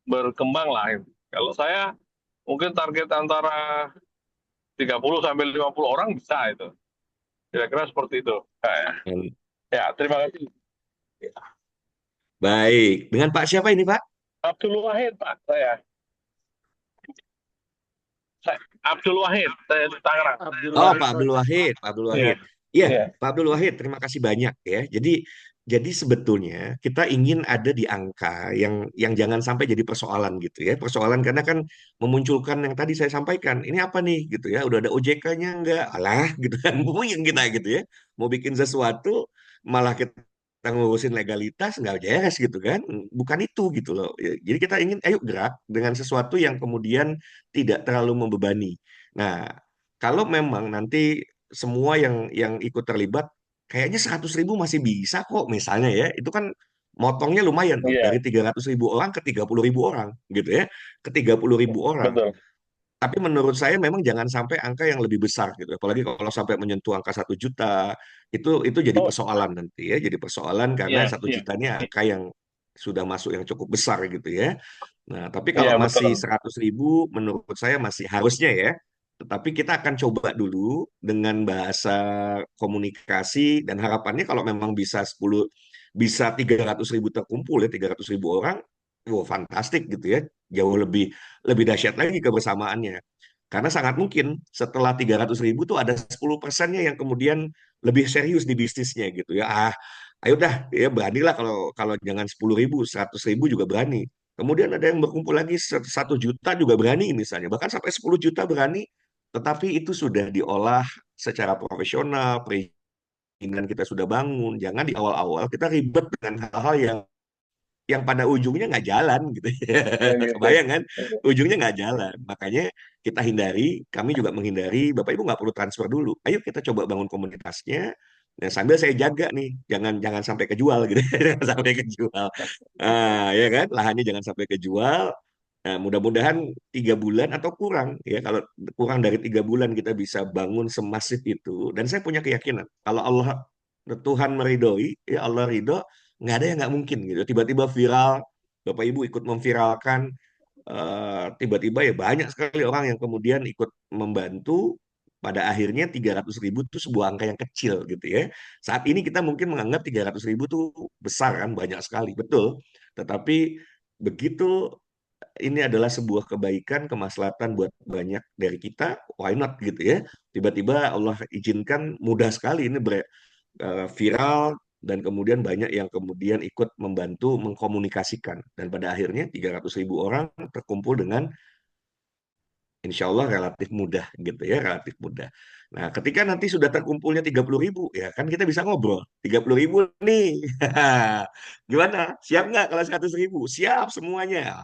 berkembang lah. Gitu. Kalau saya mungkin target antara 30 sampai 50 orang bisa itu. Kira-kira seperti itu. Ya, ya, terima kasih. Baik, dengan Pak siapa ini Pak? Abdul Wahid, Pak, saya. Abdul Wahid, saya di Tangerang. Abdul Oh, Wahid Pak Abdul Coach. Wahid, Pak Abdul Iya, Wahid. Iya, iya, Pak Abdul Wahid, terima kasih banyak ya. Jadi sebetulnya kita ingin ada di angka yang jangan sampai jadi persoalan gitu ya. Persoalan karena kan memunculkan yang tadi saya sampaikan. Ini apa nih gitu ya? Udah ada OJK-nya enggak? Alah gitu kan. Yang kita gitu ya. Mau bikin sesuatu malah kita ngurusin legalitas nggak jelas gitu kan. Bukan itu gitu loh. Jadi kita ingin ayo gerak dengan sesuatu yang kemudian tidak terlalu membebani. Nah, kalau memang nanti semua yang ikut terlibat, kayaknya 100 ribu masih bisa kok misalnya ya. Itu kan motongnya lumayan tuh, dari iya, 300 ribu orang ke 30 ribu orang gitu ya. Ke 30 ribu orang. betul. Tapi menurut saya memang jangan sampai angka yang lebih besar gitu. Apalagi kalau sampai menyentuh angka 1 juta, itu jadi Oh, persoalan nanti ya. Jadi persoalan karena iya, satu iya, juta ini angka yang sudah masuk yang cukup besar gitu ya. Nah, tapi kalau iya, masih betul. 100 ribu, menurut saya masih harusnya ya. Tetapi kita akan coba dulu dengan bahasa komunikasi dan harapannya kalau memang bisa 300 ribu terkumpul ya, 300 ribu orang, wow fantastik gitu ya. jauh lebih lebih dahsyat lagi kebersamaannya. Karena sangat mungkin setelah 300.000 tuh ada 10%-nya yang kemudian lebih serius di bisnisnya gitu ya. Ayo dah, ya beranilah kalau kalau jangan 10.000, 100.000 juga berani. Kemudian ada yang berkumpul lagi 1 juta juga berani misalnya. Bahkan sampai 10 juta berani, tetapi itu sudah diolah secara profesional, perizinan kita sudah bangun. Jangan di awal-awal kita ribet dengan hal-hal yang pada ujungnya nggak jalan gitu ya. Ya, gitu. Kebayang kan? Ujungnya nggak jalan. Makanya kita hindari, kami juga menghindari, Bapak Ibu nggak perlu transfer dulu. Ayo kita coba bangun komunitasnya. Nah, sambil saya jaga nih, jangan jangan sampai kejual gitu, jangan sampai kejual. Ya kan, lahannya jangan sampai kejual. Nah, mudah-mudahan 3 bulan atau kurang ya, kalau kurang dari 3 bulan kita bisa bangun semasif itu. Dan saya punya keyakinan, kalau Allah Tuhan meridhoi, ya Allah ridho, nggak ada yang nggak mungkin gitu. Tiba-tiba viral, Bapak Ibu ikut memviralkan, tiba-tiba ya banyak sekali orang yang kemudian ikut membantu. Pada akhirnya 300.000 itu sebuah angka yang kecil gitu ya. Saat ini kita mungkin menganggap 300.000 itu besar kan, banyak sekali, betul. Tetapi begitu ini adalah sebuah kebaikan, kemaslahatan buat banyak dari kita, why not gitu ya. Tiba-tiba Allah izinkan mudah sekali ini viral, dan kemudian banyak yang kemudian ikut membantu mengkomunikasikan. Dan pada akhirnya 300.000 orang terkumpul dengan insya Allah relatif mudah gitu ya, relatif mudah. Nah, ketika nanti sudah terkumpulnya 30.000, ya kan kita bisa ngobrol. 30.000 nih, gimana? Siap nggak kalau 100.000? Siap semuanya.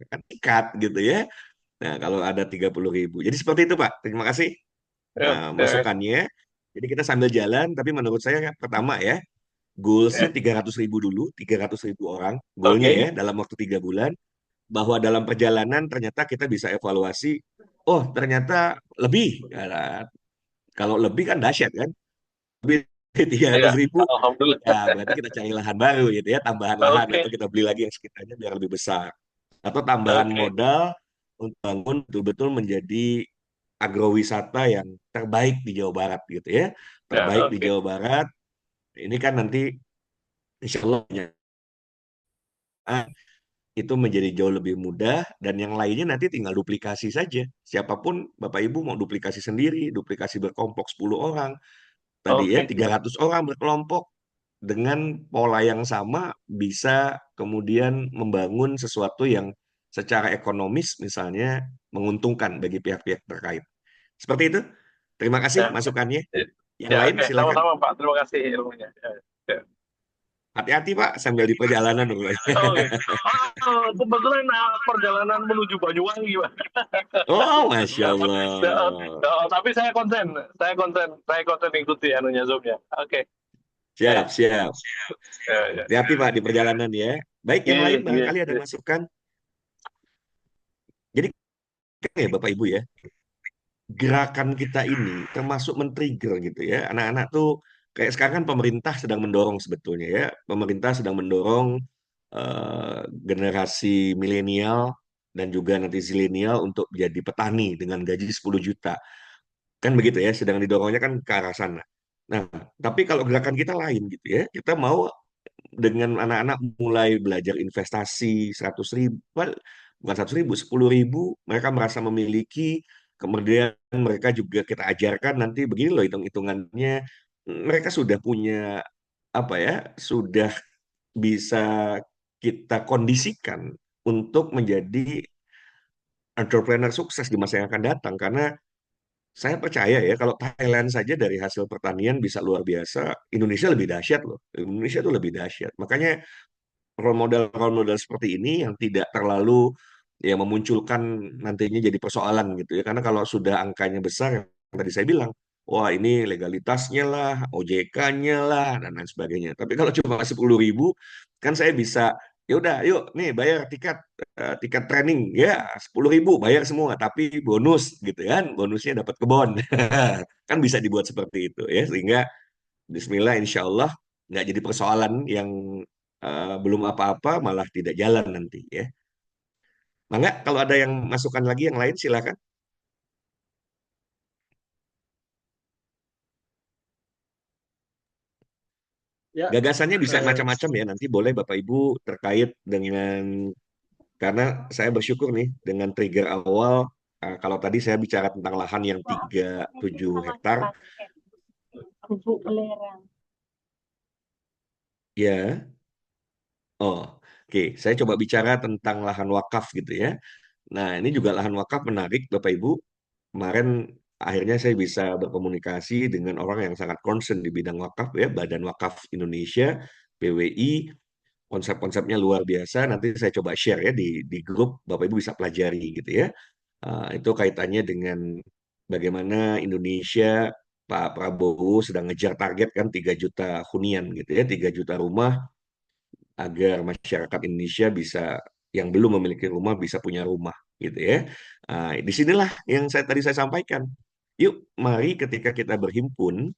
Kan ikat gitu ya. Nah, kalau ada 30.000. Jadi seperti itu, Pak. Terima kasih Ya, ya, masukannya. Jadi kita sambil jalan, tapi menurut saya pertama ya, goalsnya ya. 300.000 dulu, 300.000 orang, goalnya ya, Oke. dalam waktu 3 bulan, bahwa dalam perjalanan ternyata kita bisa evaluasi, oh ternyata lebih. Ya, kalau lebih kan dahsyat kan, lebih tiga Ya, ratus ribu, alhamdulillah. ya berarti kita cari lahan baru gitu ya, tambahan lahan, Oke, atau kita beli lagi yang sekitarnya biar lebih besar. Atau tambahan oke. modal untuk bangun betul-betul menjadi agrowisata yang terbaik di Jawa Barat gitu ya. Ya, Terbaik di oke. Jawa Barat, ini kan nanti insya Allah itu menjadi jauh lebih mudah, dan yang lainnya nanti tinggal duplikasi saja. Siapapun Bapak Ibu mau duplikasi sendiri, duplikasi berkelompok 10 orang, tadi ya Oke. 300 orang berkelompok dengan pola yang sama bisa kemudian membangun sesuatu yang secara ekonomis misalnya menguntungkan bagi pihak-pihak terkait. Seperti itu. Terima kasih Ya, masukannya. ya, Yang ya, lain oke. silakan. Sama-sama, Pak. Terima kasih ilmunya. Ya, ya. Hati-hati Pak sambil di perjalanan. Oke. Kebetulan perjalanan menuju Banyuwangi, Pak. Oh, Masya Ya, Allah. tapi saya konten ikuti anunya Zoom-nya. Oke. Siap, Ya, siap. ya, ya. Hati-hati Pak di perjalanan ya. Baik, yang lain Iya, iya, barangkali ada iya. masukan. Jadi ya Bapak Ibu ya, gerakan kita ini termasuk men-trigger gitu ya. Anak-anak tuh kayak sekarang kan pemerintah sedang mendorong sebetulnya ya. Pemerintah sedang mendorong generasi milenial dan juga nanti zilenial untuk jadi petani dengan gaji 10 juta. Kan begitu ya, sedang didorongnya kan ke arah sana. Nah, tapi kalau gerakan kita lain gitu ya, kita mau dengan anak-anak mulai belajar investasi 100.000, bukan 100.000, 10.000, mereka merasa memiliki, kemudian mereka juga kita ajarkan nanti begini loh hitung-hitungannya, mereka sudah punya apa ya, sudah bisa kita kondisikan untuk menjadi entrepreneur sukses di masa yang akan datang. Karena saya percaya ya, kalau Thailand saja dari hasil pertanian bisa luar biasa, Indonesia lebih dahsyat loh. Indonesia itu lebih dahsyat. Makanya role model seperti ini yang tidak terlalu ya memunculkan nantinya jadi persoalan gitu ya. Karena kalau sudah angkanya besar, yang tadi saya bilang, wah ini legalitasnya lah, OJK-nya lah, dan lain sebagainya. Tapi kalau cuma 10.000, kan saya bisa, ya udah, yuk nih bayar tiket training ya 10.000 bayar semua, tapi bonus gitu kan, bonusnya dapat kebon, kan bisa dibuat seperti itu ya, sehingga Bismillah, insya Allah nggak jadi persoalan yang belum apa-apa malah tidak jalan nanti ya. Mangga, kalau ada yang masukan lagi yang lain silakan. Ya, Gagasannya bisa eh, macam-macam ya. Nanti boleh Bapak Ibu terkait dengan Karena saya bersyukur nih dengan trigger awal, kalau tadi saya bicara tentang lahan yang 37 hektar, ya, oh, oke, saya coba bicara tentang lahan wakaf gitu ya. Nah, ini juga lahan wakaf menarik, Bapak Ibu. Kemarin akhirnya saya bisa berkomunikasi dengan orang yang sangat concern di bidang wakaf ya, Badan Wakaf Indonesia, BWI, konsep-konsepnya luar biasa. Nanti saya coba share ya di grup, Bapak Ibu bisa pelajari gitu ya. Itu kaitannya dengan bagaimana Indonesia, Pak Prabowo sedang ngejar target kan 3 juta hunian gitu ya, 3 juta rumah agar masyarakat Indonesia bisa yang belum memiliki rumah bisa punya rumah gitu ya. Disinilah yang tadi saya sampaikan. Yuk, mari ketika kita berhimpun,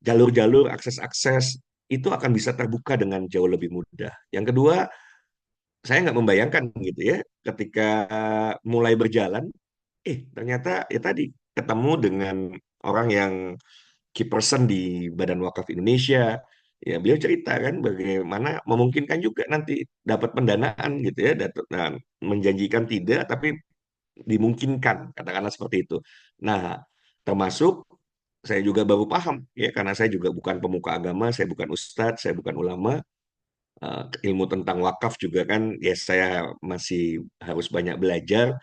jalur-jalur akses-akses itu akan bisa terbuka dengan jauh lebih mudah. Yang kedua, saya nggak membayangkan gitu ya, ketika mulai berjalan, ternyata ya tadi ketemu dengan orang yang key person di Badan Wakaf Indonesia. Ya, beliau cerita kan bagaimana memungkinkan juga nanti dapat pendanaan gitu ya, nah, menjanjikan tidak, tapi dimungkinkan, katakanlah seperti itu. Nah, termasuk saya juga baru paham ya, karena saya juga bukan pemuka agama, saya bukan ustadz, saya bukan ulama. Ilmu tentang wakaf juga kan ya saya masih harus banyak belajar.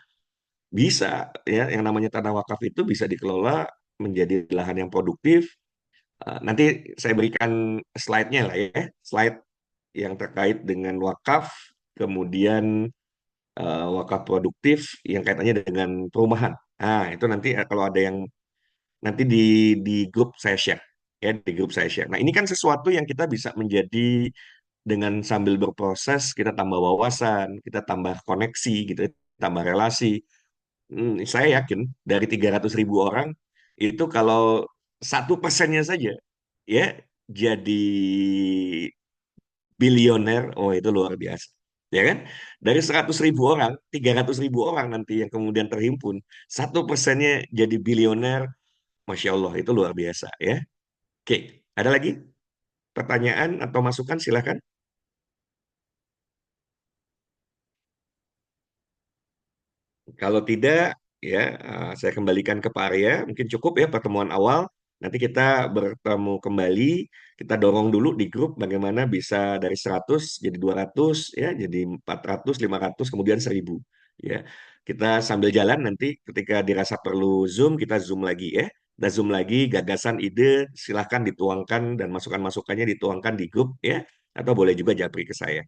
Bisa ya, yang namanya tanah wakaf itu bisa dikelola menjadi lahan yang produktif. Nanti saya berikan slide-nya lah ya, slide yang terkait dengan wakaf, kemudian wakaf produktif yang kaitannya dengan perumahan. Itu nanti kalau ada yang nanti di grup saya share ya, di grup saya share. Nah, ini kan sesuatu yang kita bisa menjadi dengan sambil berproses kita tambah wawasan, kita tambah koneksi gitu, ya, tambah relasi. Saya yakin dari 300.000 orang itu kalau 1%-nya saja ya jadi bilioner, oh itu luar biasa. Ya kan? Dari 100.000 orang, 300.000 orang nanti yang kemudian terhimpun, 1%-nya jadi bilioner, Masya Allah, itu luar biasa ya. Oke, ada lagi pertanyaan atau masukan? Silahkan. Kalau tidak, ya saya kembalikan ke Pak Arya. Mungkin cukup ya pertemuan awal. Nanti kita bertemu kembali, kita dorong dulu di grup bagaimana bisa dari 100 jadi 200, ya, jadi 400, 500, kemudian 1.000. Ya, kita sambil jalan nanti ketika dirasa perlu Zoom, kita Zoom lagi ya. Kita Zoom lagi, gagasan, ide, silahkan dituangkan dan masukan-masukannya dituangkan di grup ya. Atau boleh juga japri ke saya.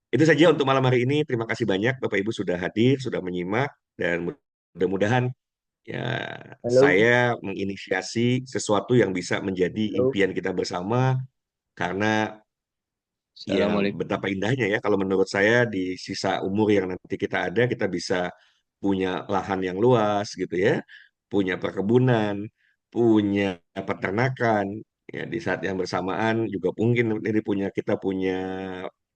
Itu saja untuk malam hari ini. Terima kasih banyak Bapak Ibu sudah hadir, sudah menyimak, dan mudah-mudahan ya Halo, saya menginisiasi sesuatu yang bisa menjadi halo. impian kita bersama, karena ya Assalamualaikum. betapa indahnya ya kalau menurut saya di sisa umur yang nanti kita ada, kita bisa punya lahan yang luas gitu ya, punya perkebunan, punya peternakan, ya di saat yang bersamaan juga mungkin ini kita punya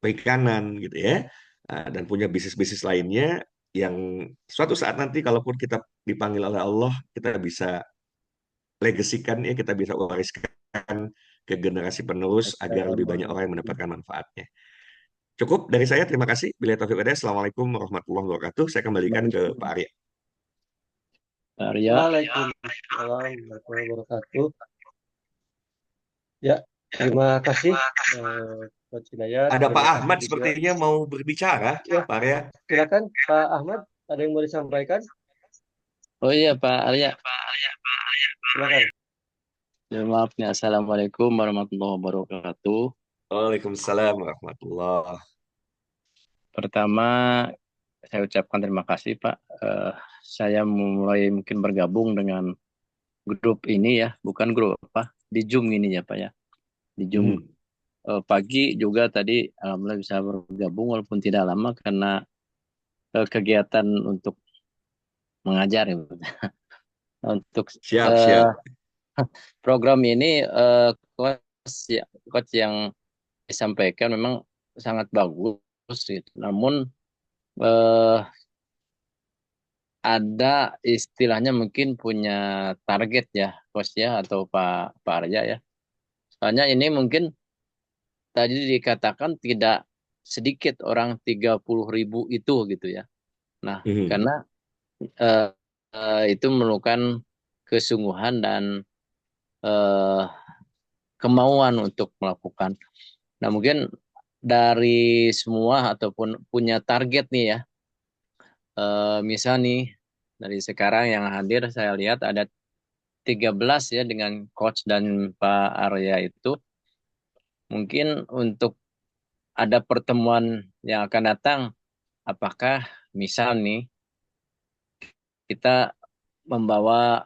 perikanan gitu ya. Dan punya bisnis-bisnis lainnya yang suatu saat nanti kalaupun kita dipanggil oleh Allah, kita bisa legasikan ya, kita bisa wariskan ke generasi penerus agar lebih banyak orang yang Assalamualaikum. mendapatkan manfaatnya. Cukup dari saya, terima kasih. Bila taufik hidayah. Assalamualaikum warahmatullahi wabarakatuh. Saya kembalikan ke Pak Arya. Arya, Waalaikumsalam warahmatullahi wabarakatuh. Ya, terima kasih Coach Hidayat. Ada Pak Terima kasih Ahmad juga. sepertinya mau berbicara, Ya, Pak Arya. silakan Pak Ahmad, ada yang mau disampaikan? oh iya Pak Arya, Silakan. ya, maaf nih. Assalamualaikum warahmatullahi wabarakatuh. Waalaikumsalam warahmatullahi. Pertama, saya ucapkan terima kasih Pak. Saya mulai mungkin bergabung dengan grup ini ya, bukan grup apa, di Zoom ini ya Pak ya. Di Zoom pagi juga tadi alhamdulillah bisa bergabung walaupun tidak lama karena kegiatan untuk mengajar ya. Untuk Siap, eh, siap. program ini coach yang disampaikan memang sangat bagus gitu. Namun eh, ada istilahnya mungkin punya target ya coach ya atau Pak Arya ya. Soalnya ini mungkin tadi dikatakan tidak sedikit orang 30.000 itu gitu ya. Nah, Mhm. karena eh, itu memerlukan kesungguhan dan eh, kemauan untuk melakukan. Nah, mungkin dari semua ataupun punya target nih ya, misal nih dari sekarang yang hadir saya lihat ada 13 ya dengan coach dan Pak Arya itu, mungkin untuk ada pertemuan yang akan datang, apakah misal nih kita membawa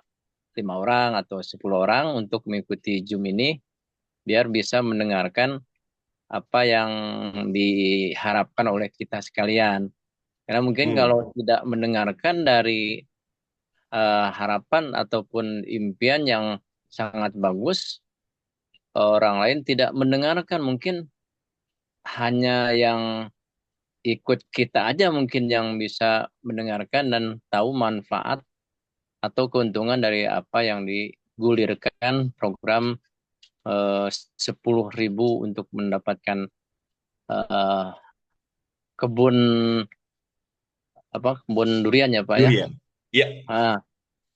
5 orang atau 10 orang untuk mengikuti Zoom ini biar bisa mendengarkan apa yang diharapkan oleh kita sekalian. Karena mungkin Hmm. kalau tidak mendengarkan dari harapan ataupun impian yang sangat bagus, orang lain tidak mendengarkan, mungkin hanya yang ikut kita aja mungkin yang bisa mendengarkan dan tahu manfaat atau keuntungan dari apa yang digulirkan program eh, 10.000 untuk mendapatkan eh, kebun kebun durian ya Pak ya. Durian. Ya. Ah,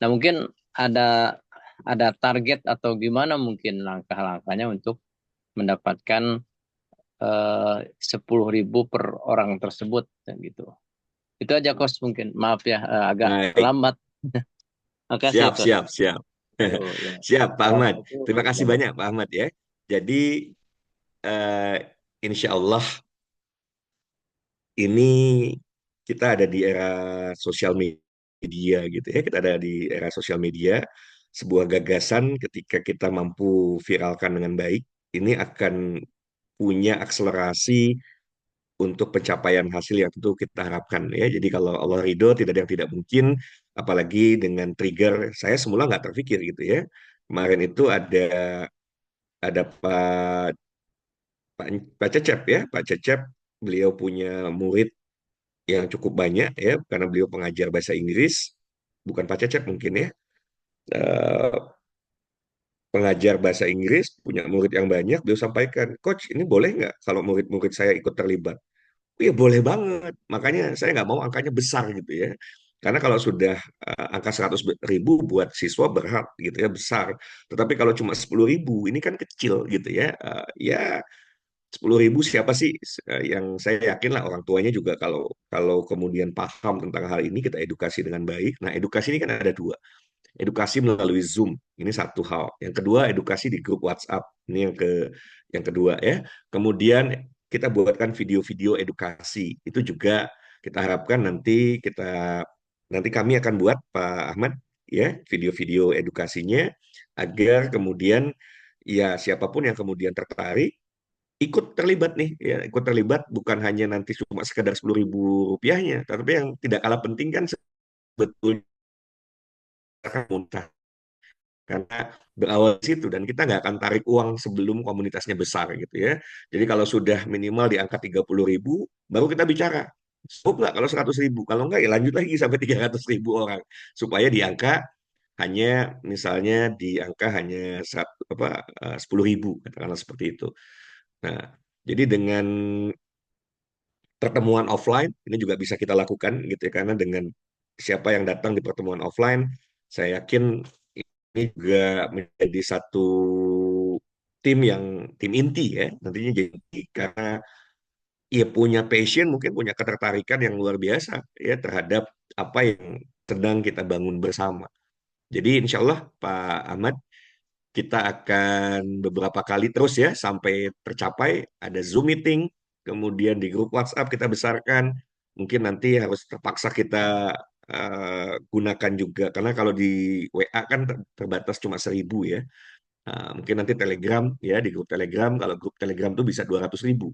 nah mungkin ada ada target atau gimana mungkin langkah-langkahnya untuk mendapatkan 10.000 per orang tersebut dan gitu. Itu aja Kos mungkin. Maaf ya agak Baik. lambat. Makasih Siap, Kos. siap, siap. Yo, ya. Siap, Pak Kalau Ahmad. itu Terima kasih boleh. banyak, Pak Ahmad ya. Jadi, insya Allah ini kita ada di era sosial media gitu ya. Kita ada di era sosial media. Sebuah gagasan ketika kita mampu viralkan dengan baik, ini akan punya akselerasi untuk pencapaian hasil yang tentu kita harapkan ya. Jadi kalau Allah ridho tidak ada yang tidak mungkin, apalagi dengan trigger saya semula nggak terpikir gitu ya. Kemarin itu ada Pak Cecep ya, Pak Cecep beliau punya murid yang cukup banyak ya karena beliau pengajar bahasa Inggris, bukan Pak Cecep mungkin ya. Eh, Pengajar bahasa Inggris punya murid yang banyak, beliau sampaikan, Coach, ini boleh nggak kalau murid-murid saya ikut terlibat? Iya boleh banget. Makanya saya nggak mau angkanya besar gitu ya. Karena kalau sudah angka 100.000 buat siswa berat gitu ya besar. Tetapi kalau cuma 10.000 ini kan kecil gitu ya. Ya 10.000 siapa sih yang saya yakin lah orang tuanya juga kalau kalau kemudian paham tentang hal ini kita edukasi dengan baik. Nah edukasi ini kan ada dua. Edukasi melalui Zoom ini satu hal. Yang kedua edukasi di grup WhatsApp ini yang kedua ya. Kemudian kita buatkan video-video edukasi itu juga kita harapkan nanti kami akan buat Pak Ahmad ya video-video edukasinya agar kemudian ya siapapun yang kemudian tertarik ikut terlibat nih ya ikut terlibat bukan hanya nanti cuma sekedar 10.000 rupiahnya tapi yang tidak kalah penting kan sebetulnya komunitas karena berawal di situ dan kita nggak akan tarik uang sebelum komunitasnya besar gitu ya. Jadi kalau sudah minimal di angka 30.000 baru kita bicara. Cukup nggak kalau 100.000? Kalau nggak ya lanjut lagi sampai 300.000 orang supaya di angka hanya misalnya di angka hanya 10.000 katakanlah seperti itu. Nah, jadi dengan pertemuan offline ini juga bisa kita lakukan gitu ya karena dengan siapa yang datang di pertemuan offline saya yakin ini juga menjadi satu tim inti ya nantinya jadi karena ia punya passion mungkin punya ketertarikan yang luar biasa ya terhadap apa yang sedang kita bangun bersama. Jadi insya Allah Pak Ahmad kita akan beberapa kali terus ya sampai tercapai ada Zoom meeting, kemudian di grup WhatsApp kita besarkan. Mungkin nanti harus terpaksa kita gunakan juga karena kalau di WA kan terbatas cuma 1.000 ya. Mungkin nanti Telegram ya di grup Telegram kalau grup Telegram tuh bisa 200.000.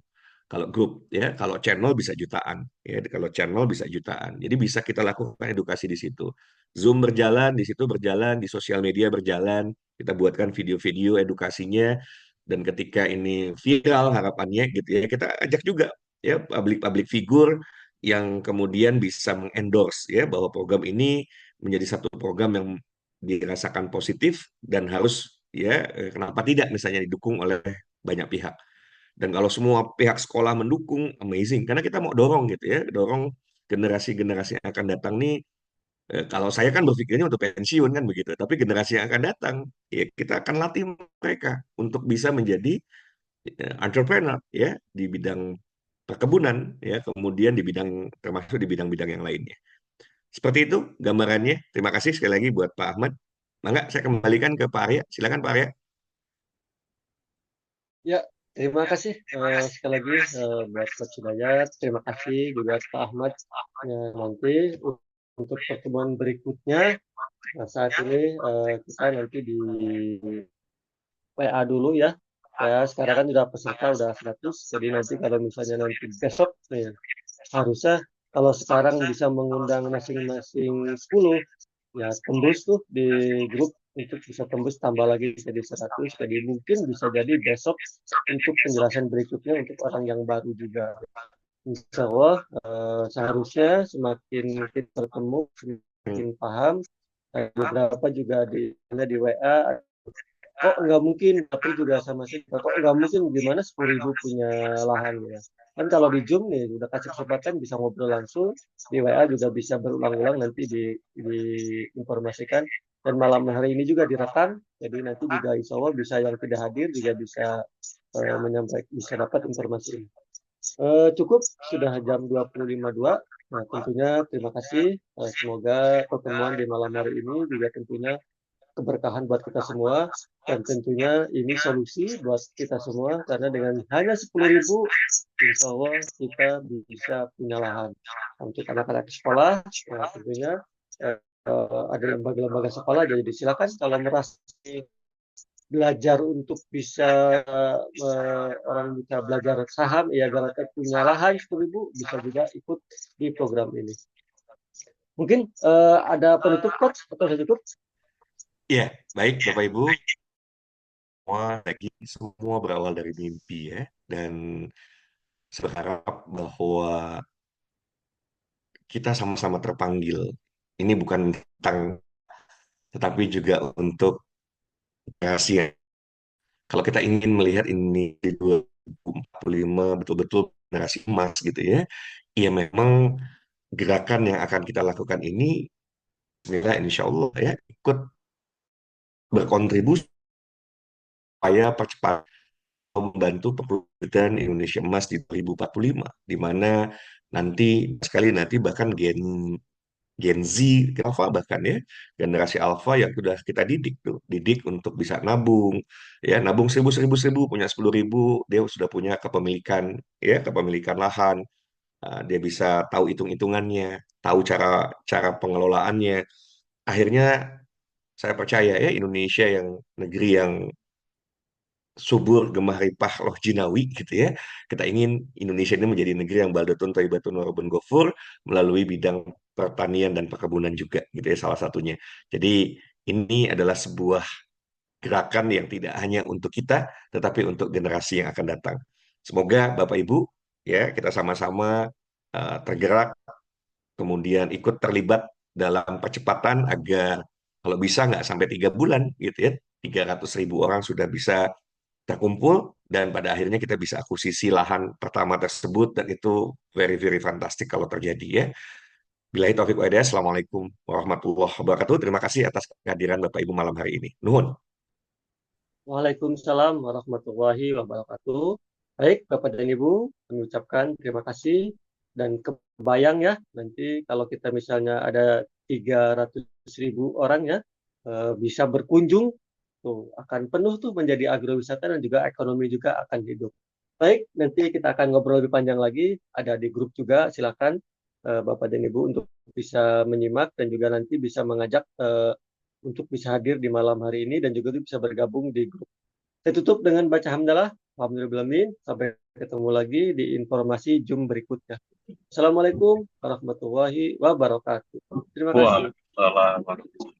Kalau grup ya, kalau channel bisa jutaan ya. Kalau channel bisa jutaan. Jadi bisa kita lakukan edukasi di situ. Zoom berjalan, di situ berjalan, di sosial media berjalan. Kita buatkan video-video edukasinya dan ketika ini viral harapannya gitu ya, kita ajak juga ya public figure yang kemudian bisa mengendorse ya bahwa program ini menjadi satu program yang dirasakan positif dan harus ya kenapa tidak misalnya didukung oleh banyak pihak. Dan kalau semua pihak sekolah mendukung, amazing. Karena kita mau dorong gitu ya, dorong generasi-generasi yang akan datang nih. Kalau saya kan berpikirnya untuk pensiun kan begitu. Tapi generasi yang akan datang, ya kita akan latih mereka untuk bisa menjadi entrepreneur ya di bidang perkebunan ya, kemudian di bidang termasuk di bidang-bidang yang lainnya. Seperti itu gambarannya. Terima kasih sekali lagi buat Pak Ahmad. Mangga saya kembalikan ke Pak Arya. Silakan Pak Arya. Ya, terima kasih sekali lagi buat Coach Hidayat. Terima kasih juga Pak Ahmad. Nanti untuk pertemuan berikutnya, saat ini kita nanti di WA dulu ya. Ya, sekarang kan udah peserta udah 100, jadi nanti kalau misalnya nanti besok nih, harusnya kalau sekarang bisa mengundang masing-masing 10, ya tembus tuh di grup untuk bisa tembus tambah lagi jadi 100. Jadi mungkin bisa jadi besok untuk penjelasan berikutnya untuk orang yang baru juga. Insya Allah seharusnya semakin kita bertemu semakin paham. Beberapa juga di WA kok nggak mungkin, tapi juga sama sih kok nggak mungkin, gimana 10.000 punya lahan ya kan. Kalau di Zoom nih udah kasih kesempatan bisa ngobrol langsung, di WA juga bisa berulang-ulang nanti diinformasikan, dan malam hari ini juga direkam, jadi nanti juga insya Allah bisa yang tidak hadir juga bisa menyampaikan, bisa dapat informasi ini. Cukup sudah jam 20.52. Nah, tentunya terima kasih. Semoga pertemuan di malam hari ini juga tentunya keberkahan buat kita semua, dan tentunya ini solusi buat kita semua, karena dengan hanya 10.000 insya Allah kita bisa punya lahan untuk anak-anak sekolah. Ya, tentunya ada lembaga-lembaga sekolah, jadi silakan kalau merasa belajar untuk bisa orang bisa belajar saham ya, agar punya lahan 10.000 bisa juga ikut di program ini. Mungkin ada penutup Coach atau saya cukup? Ya, baik Bapak Ibu. Semua berawal dari mimpi ya. Dan saya berharap bahwa kita sama-sama terpanggil. Ini bukan tentang, tetapi juga untuk rahasia. Kalau kita ingin melihat ini di 2045 betul-betul generasi emas gitu ya, ya memang gerakan yang akan kita lakukan ini, bismillah insya Allah ya, ikut berkontribusi supaya percepat membantu perwujudan Indonesia emas di 2045, di mana nanti sekali nanti bahkan Gen Z, Alpha bahkan ya, generasi Alpha yang sudah kita didik tuh, didik untuk bisa nabung, ya nabung 1.000, 1.000, 1.000, punya 10.000, dia sudah punya kepemilikan, ya kepemilikan lahan. Dia bisa tahu hitung-hitungannya, tahu cara cara pengelolaannya. Akhirnya saya percaya ya Indonesia yang negeri yang subur gemah ripah loh jinawi gitu ya. Kita ingin Indonesia ini menjadi negeri yang baldatun thayyibatun warabun ghafur melalui bidang pertanian dan perkebunan juga gitu ya salah satunya. Jadi ini adalah sebuah gerakan yang tidak hanya untuk kita tetapi untuk generasi yang akan datang. Semoga Bapak Ibu ya kita sama-sama tergerak kemudian ikut terlibat dalam percepatan agar kalau bisa nggak sampai 3 bulan gitu ya 300.000 orang sudah bisa terkumpul dan pada akhirnya kita bisa akuisisi lahan pertama tersebut dan itu very very fantastic kalau terjadi ya. Billahi taufiq wa hidayah. Assalamualaikum warahmatullahi wabarakatuh. Terima kasih atas kehadiran Bapak Ibu malam hari ini. Nuhun. Waalaikumsalam warahmatullahi wabarakatuh. Baik, Bapak dan Ibu, mengucapkan terima kasih, dan kebayang ya, nanti kalau kita misalnya ada 300.000 orang ya, bisa berkunjung, tuh akan penuh tuh menjadi agrowisata, dan juga ekonomi juga akan hidup. Baik, nanti kita akan ngobrol lebih panjang lagi, ada di grup juga, silakan Bapak dan Ibu untuk bisa menyimak, dan juga nanti bisa mengajak untuk bisa hadir di malam hari ini, dan juga bisa bergabung di grup. Saya tutup dengan baca hamdalah. Alhamdulillah. Sampai ketemu lagi di informasi Zoom berikutnya. Assalamualaikum warahmatullahi wabarakatuh. Terima kasih. Waalaikumsalam.